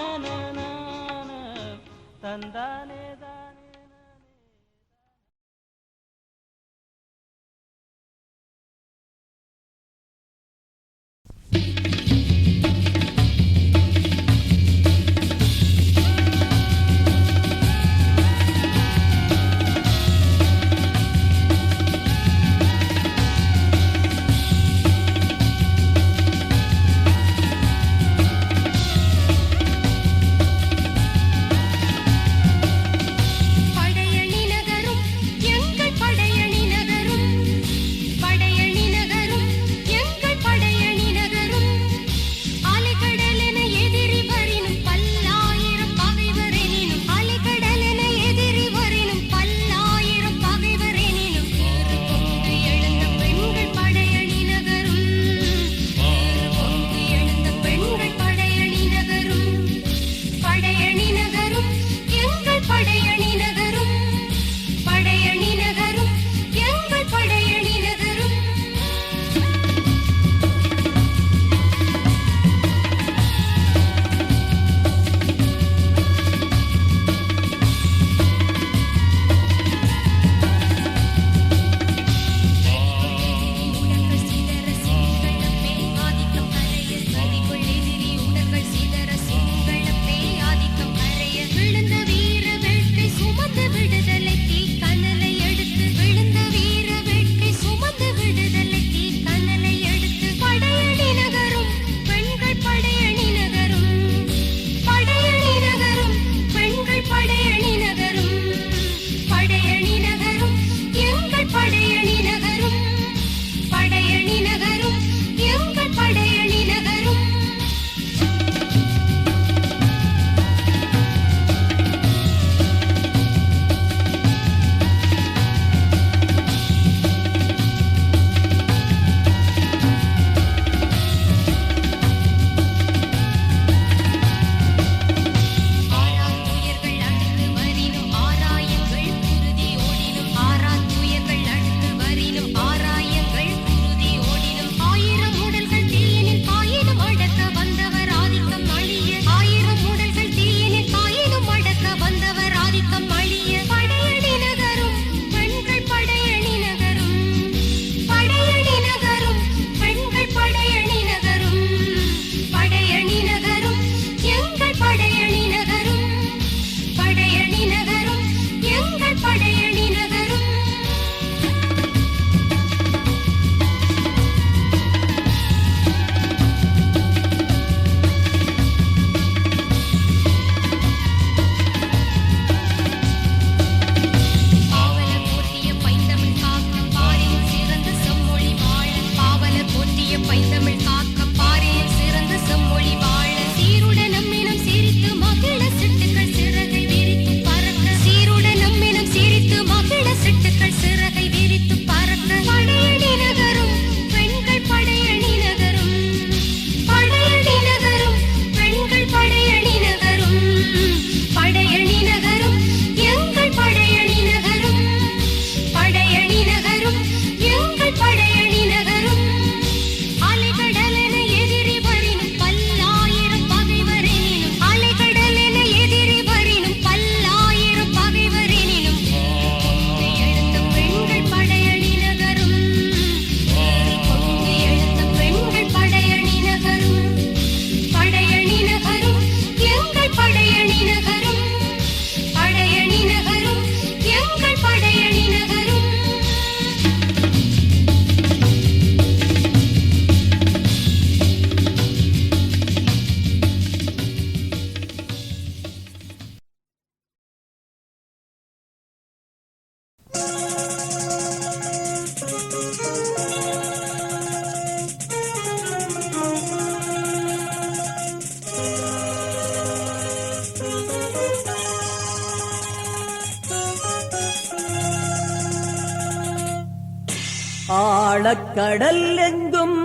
ஆழக்கடல் எங்கும்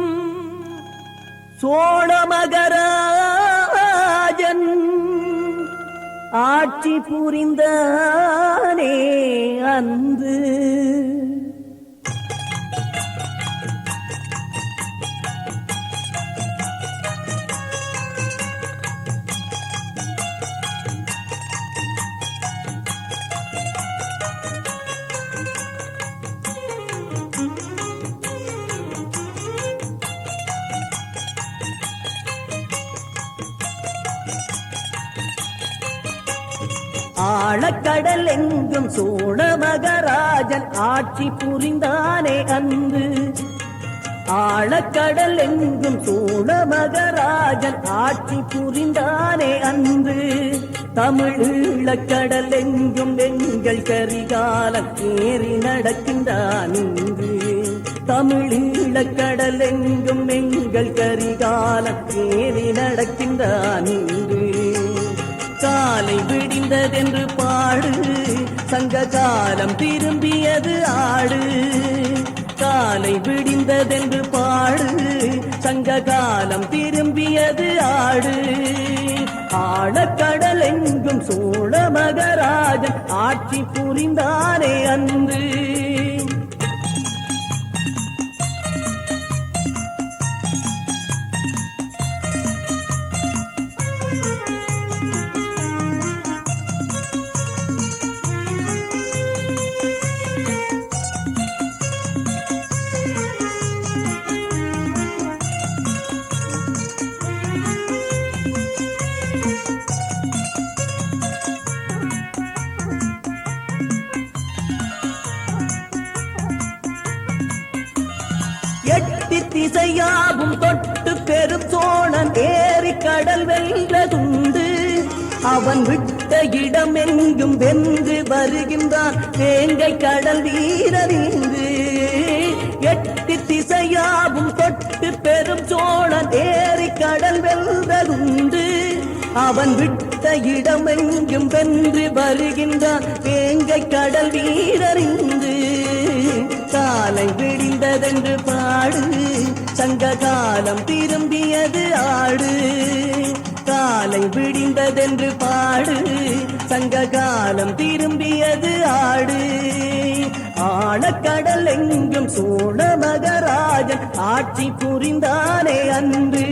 சோழமகராஜன் ஆட்சி புரிந்தானே அன்று. ஆழக்கடல் எங்கும் சோழ மகராஜன் ஆட்சி புரிந்தானே அன்று. ஆழக்கடல் எங்கும் சோழ மகராஜன் ஆட்சி புரிந்தானே அன்று. தமிழீழக்கடல் எங்கும் எங்கள் கரிகாலன் ஏறி நடக்கின்றான் இன்று. தமிழீழக்கடல் எங்கும் எங்கள் கரிகாலன் ஏறி நடக்கின்றான் இன்று. காலை விடிந்ததென்று பாடு, சங்க காலம் திரும்பியது ஆடு. காலை விடிந்ததென்று பாடு, சங்க காலம் திரும்பியது ஆடு. ஆழக்கடல் எங்கும் சோழ மகராஜன் ஆட்சி புரிந்தானே அன்று. எட்டு திசையாகும் தொட்டு பெரும் சோழன் ஏறி கடல் வென்றதுண்டு. அவன் விட்ட இடம் எங்கும் வென்று வருகின்றான் வேங்கை கடல் வீரறிந்து. எட்டு திசையாகும் தொட்டு பெரும் சோழன் ஏறி கடல் வென்றதுண்டு. அவன் விட்ட இடம் எங்கும் வென்று வருகின்றான் வேங்கை கடல் வீரறிந்து. காலை விடிந்ததென்று பாடு, சங்க காலம் திரும்பியது ஆடு. காலை விடிந்ததென்று பாடு, சங்க காலம் திரும்பியது ஆடு. ஆழக்கடல் எங்கும் சோழ மகராஜன் ஆட்சி புரிந்தானே அன்று.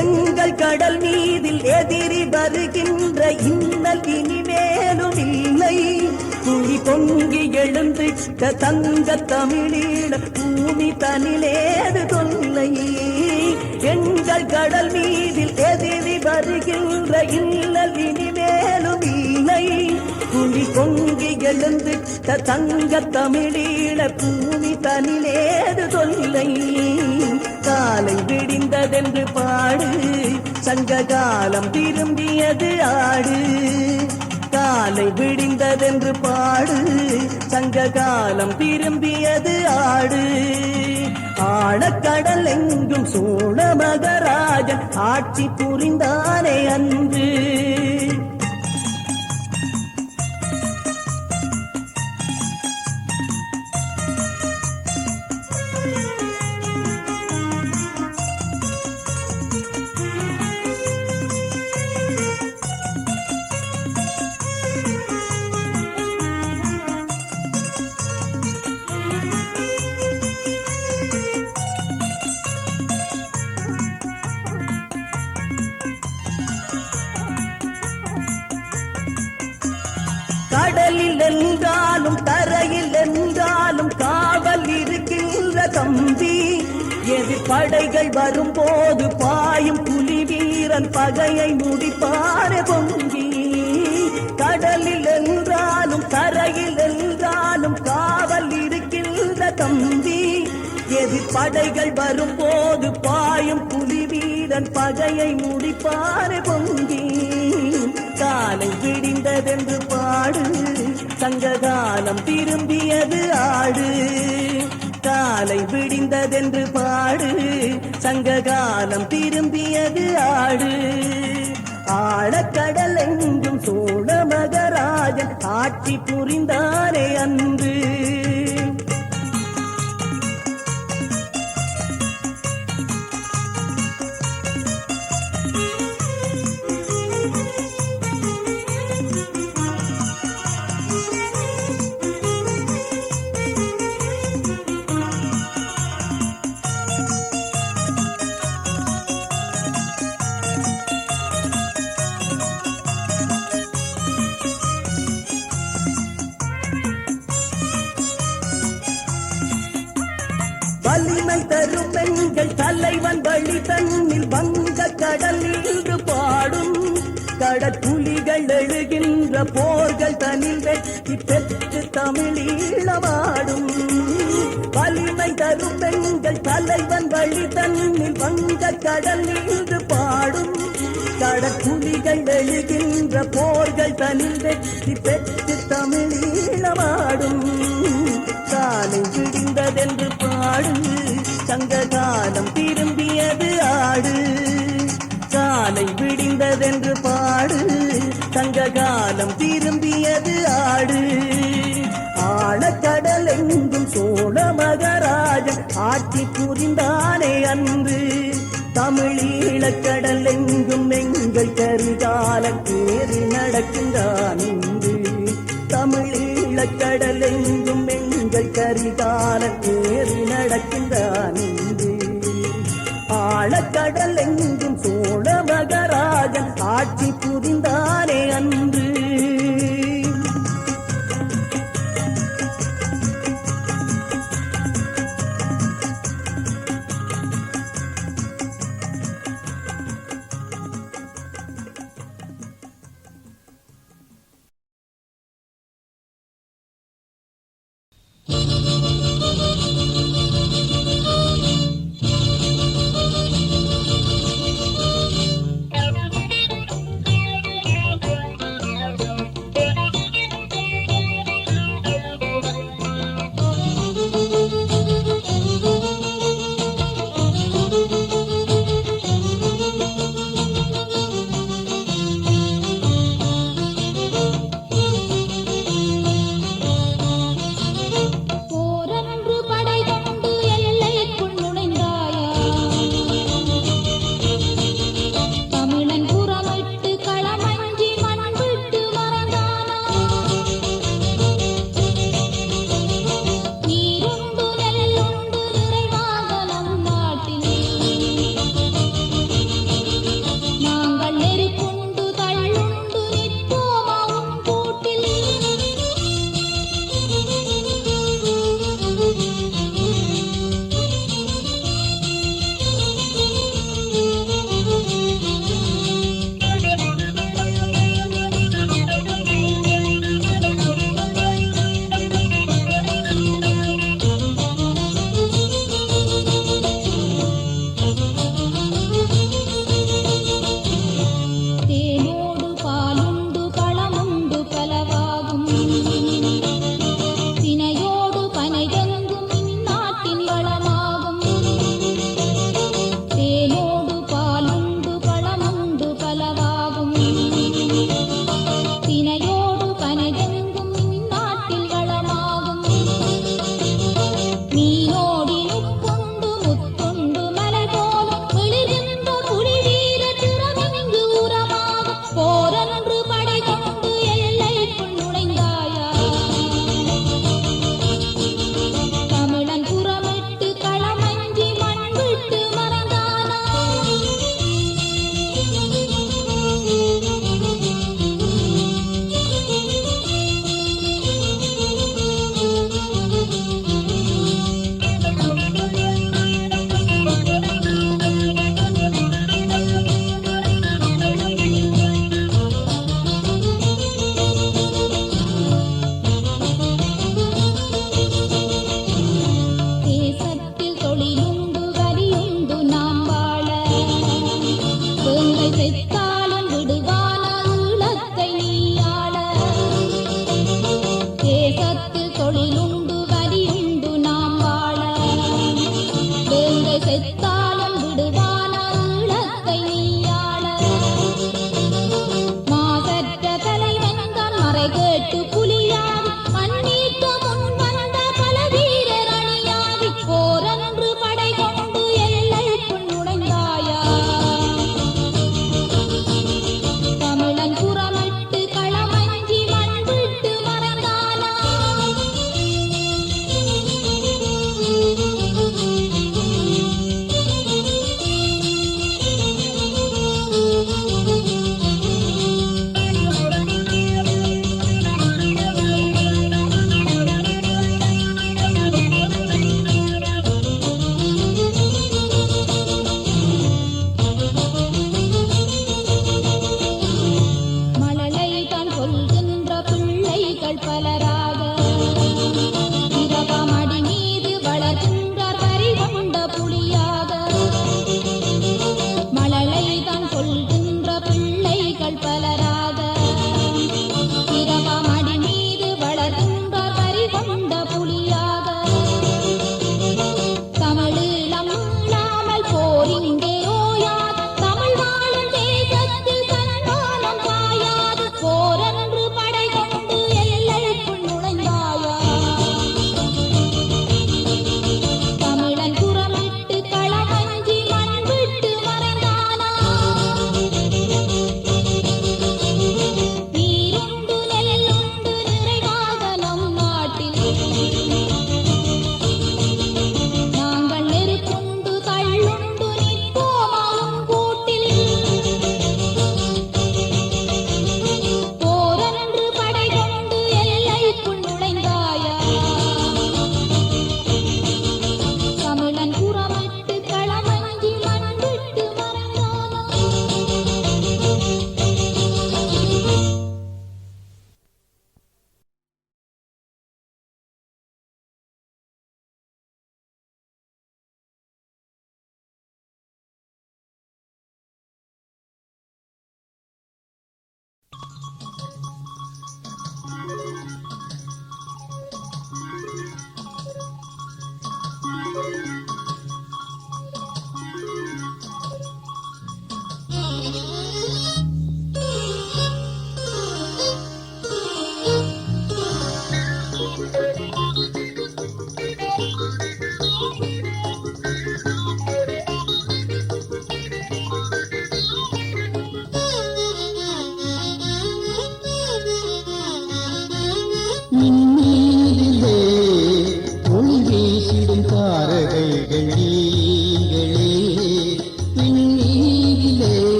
எங்கள் கடல் மீதில் எதிரி வருகின்ற இன்னல் இனிமேலும் இல்லை. துளி பொங்கி எழுந்திட்ட தங்க தமிழீழ பூமி தனிலேது தொல்லை. எங்கள் கடல் மீதில் எதிரி வருகின்ற இன்னல் இனிமேலும் இல்லை. துளி பொங்கி எழுந்திட்ட தங்க தமிழீழ பூமி தனிலேது தொல்லை. காலை விடிந்ததென்று பாடு, சங்க காலம் திரும்பியது ஆடு. காலை விடிந்ததென்று பாடு, சங்க காலம் திரும்பியது ஆடு. ஆழக்கடல் எங்கும் சோழ மகராஜன் ஆட்சி புரிந்தானே அன்று. கடலில் என்றாலும் தரையில் என்றாலும் காவல் இருக்கின்ற தம்பி. எதிர்படைகள் வரும்போது பாயும் புலி வீரன் பகையை முடிப்பாரே பொங்கி. கடலில் என்றாலும் தரையில் என்றாலும் தம்பி. எதிர்படைகள் வரும்போது பாயும் புலி வீரன் பகையை முடிப்பாரு பொங்கி. காலை விடிந்ததென்று பாடு, சங்ககாலம் திரும்பியது ஆடு. காலை விடிந்ததென்று பாடு, சங்ககாலம் திரும்பியது ஆடு. ஆழக்கடல் எங்கும் சோழ மகராஜன் ஆட்சி புரிந்தாரே அன்று. வலிமை தரும் பெண்கள் தலைவன் வழி தன்னில் வங்க கடல் நின்று பாடும். கடற்குழிகள் எழுகின்ற போர்கள் தனில் வெற்றி பெற்று தமிழீழமாடும். வலிமை தரும் பெண்கள் தலைவன் வழி தன்னில் வங்க கடல் நின்று பாடும். கடற்குழிகள் எழுகின்ற போர்கள் தனில் வெற்றி பெற்று தமிழீழமாடும். காலை விடிந்ததென்று பாடு, சங்ககாலம் திரும்பியது ஆடு. காலை விடிந்ததென்று பாடு, சங்ககாலம் திரும்பியது ஆடு. ஆழக்கடல் எங்கும் சோழ மகராஜன் ஆட்சி புரிந்தானே அன்று. தமிழீழக்கடல் எங்கும் எங்கள் கரிகாலன் ஏறி நடக்கின்றான் இன்று. தமிழீழக்கடல் எங்கும் எங்கள் கரிகாலன் ஏறி நடக்கின்றான் இன்று. ஆழக்கடல் எங்கும் சோழ மகராஜன் ஆட்சி புரிந்தானே அன்று.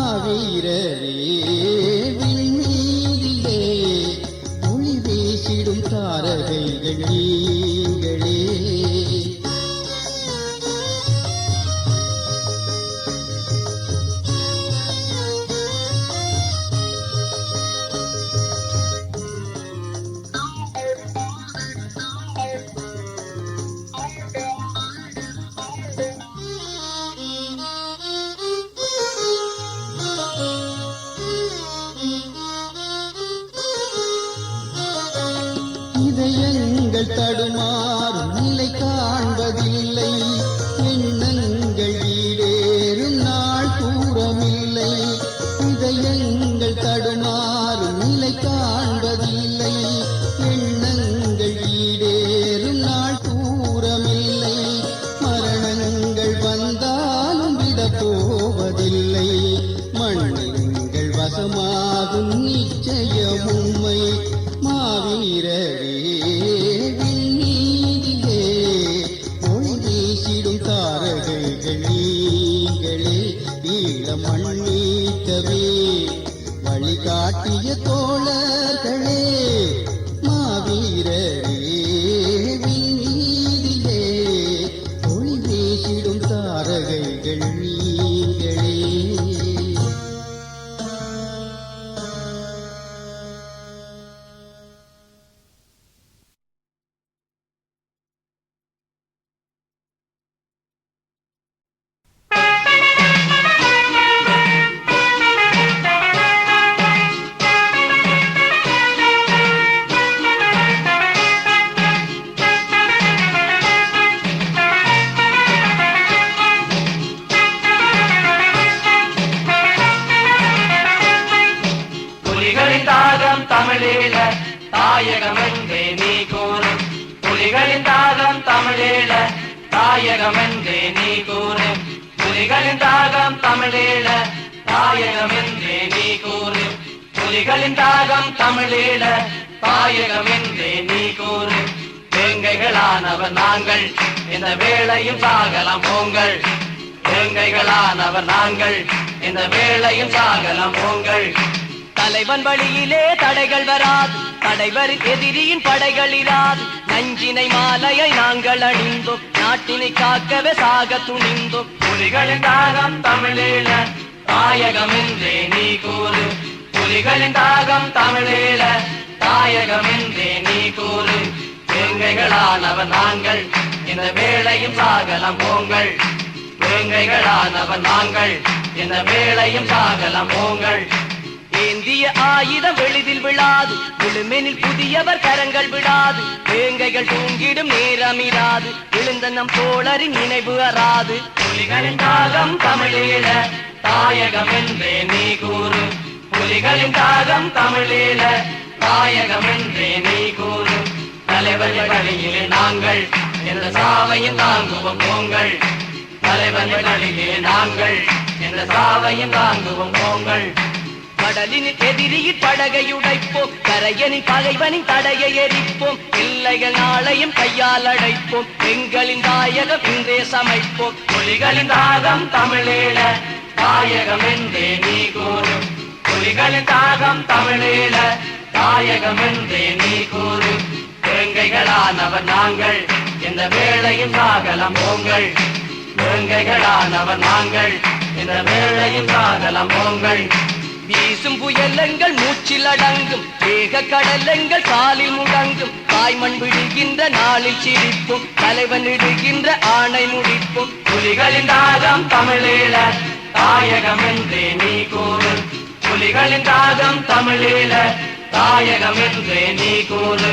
மாவீரரே விண்மீதிலே ஒளி வீசிடும் தாரகைகள் நீங்களே. இதயங்கள் தடுமாறும் நிலை காண்பதில்லை, எண்ணங்கள் ஈடேறும் நாள் தூரமில்லை. இதயங்கள் தடுமாறும் நிலை காண்பதில்லை, எண்ணங்கள் ஈடேறும் நாள் தூரமில்லை. மரணங்கள் வந்தாலும் விடப் போவதில்லை, மண்ணிங்கள் வசமாகும் நிச்சயம் உண்மை. மாவீரரே விண்மீதிலே ஒளி வீசிடும் தாரகைகள் நீங்களே. ஈழ மண்ணீட்டவே வழிகாட்டிய தோழர்களே. மாவீரரே விண்மீதிலே ஒளி வீசிடும் தாரகைகள் நீங்களே. புலிகளின் தாகம் தமிழீழ தாயகமென்றே நீ கூறு. புலிகளின் தாகம் தமிழீழ தாயகமென்றே நீ கூறு. புலிகளின் தாகம் தமிழீழ தாயகமென்றே நீ கூறு. புலிகளின் தாகம் தமிழீழ தாயகமென்றே நீ கூறு. வேங்கைகளானவர் நாங்கள் இந்த வேளையும் சாகலாம் போங்கள். வேங்கைகளானவர் நாங்கள் இந்த வேளையும் சாகலாம் போங்கள். தலைவன் வழியிலே தடைகள் வராது, தடைவரின் எதிரியின் படைகள் இராது. நஞ்சினை மாலையை நாங்கள் அணிந்தோம், நாட்டினை காக்கவே சாக துணிந்தோம். புலிகளின் தாகம் தமிழீழ தாயகமென்றே நீ கூறு. புலிகளின் தாகம் தமிழீழ தாயகமென்றே நீ கூறு. வேங்கைகளானவர் நாங்கள் இந்த வேளையும் சாகலாம் போங்கள். வேங்கைகளானவர் நாங்கள் இந்த வேளையும் சாகலாம் போங்கள். ஏந்திய ஆயுதம் எளிதில் விழாது, விழுமெனில் புதியவர் கரங்கள் விடாது. வேங்கைகள் தூங்கிடும் நேரமிராது, விழுந்த நம் தோழரின் நினைவு அறாது. புலிகளின் தாகம் தமிழீழ தாயகமென்றே நீ கூறு. புலிகளின் தாகம் தமிழீழ தாயகமென்றே நீ கூறு. தலைவர்கள் வழியிலே நாங்கள் என்ற சாவையும் தாங்குவோம் போங்கள். தலைவர்கள் வழியிலே நாங்கள் என்ற சாவையும் தாங்குவோம் போங்கள். கடலின் எதிரியில் படகை உடைப்போம், கரையனின் பகைவனின் தடையை எரிப்போம். பிள்ளைகள் நாளையும் கையால் அடைப்போம், எங்களின் தாயகம் இன்றே சமைப்போம். புலிகளின் தாகம் தமிழீழ தாயகமென்றே நீ கூறு. புலிகளின் தாகம் தமிழீழ தாயகமென்றே நீ கூறு. வேங்கைகளானவர் நாங்கள் இந்த வேளையும் சாகலாம் போங்கள். வேங்கைகளானவர் நாங்கள் இந்த வேளையும் சாகலாம் போங்கள். வீசும் புயலங்கள் மூச்சில் அடங்கும், வேக கடலங்கள் காலில் முடங்கும். தாய்மண் விடுகின்ற நாளில் சிரிப்போம், தலைவன் இடுகின்ற ஆணை முடிப்போம். புலிகளின் தாகம் தமிழீழ தாயகமென்றே நீ கூறு. புலிகளின் தாகம் தமிழீழ தாயகமென்றே நீ கூறு.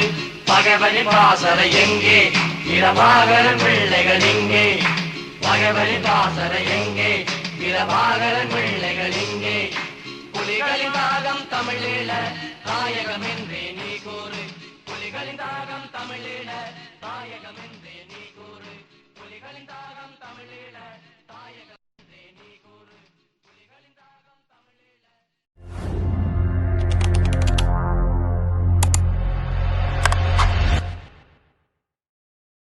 பகைவனின் பாசறை எங்கே, இரவாகரன் பிள்ளைகள் இங்கே. பகைவனின் பாசறை எங்கே, இரவாகரன் பிள்ளைகள் இங்கே. புலிகளின் தாகம் தமிழீழ தாயகமென்றே நீ கூறு. புலிகளின் தாகம் தமிழீழ தாயகமென்றே நீ கூறு. புலிகளின் தாகம் தமிழீழ தாயகம்.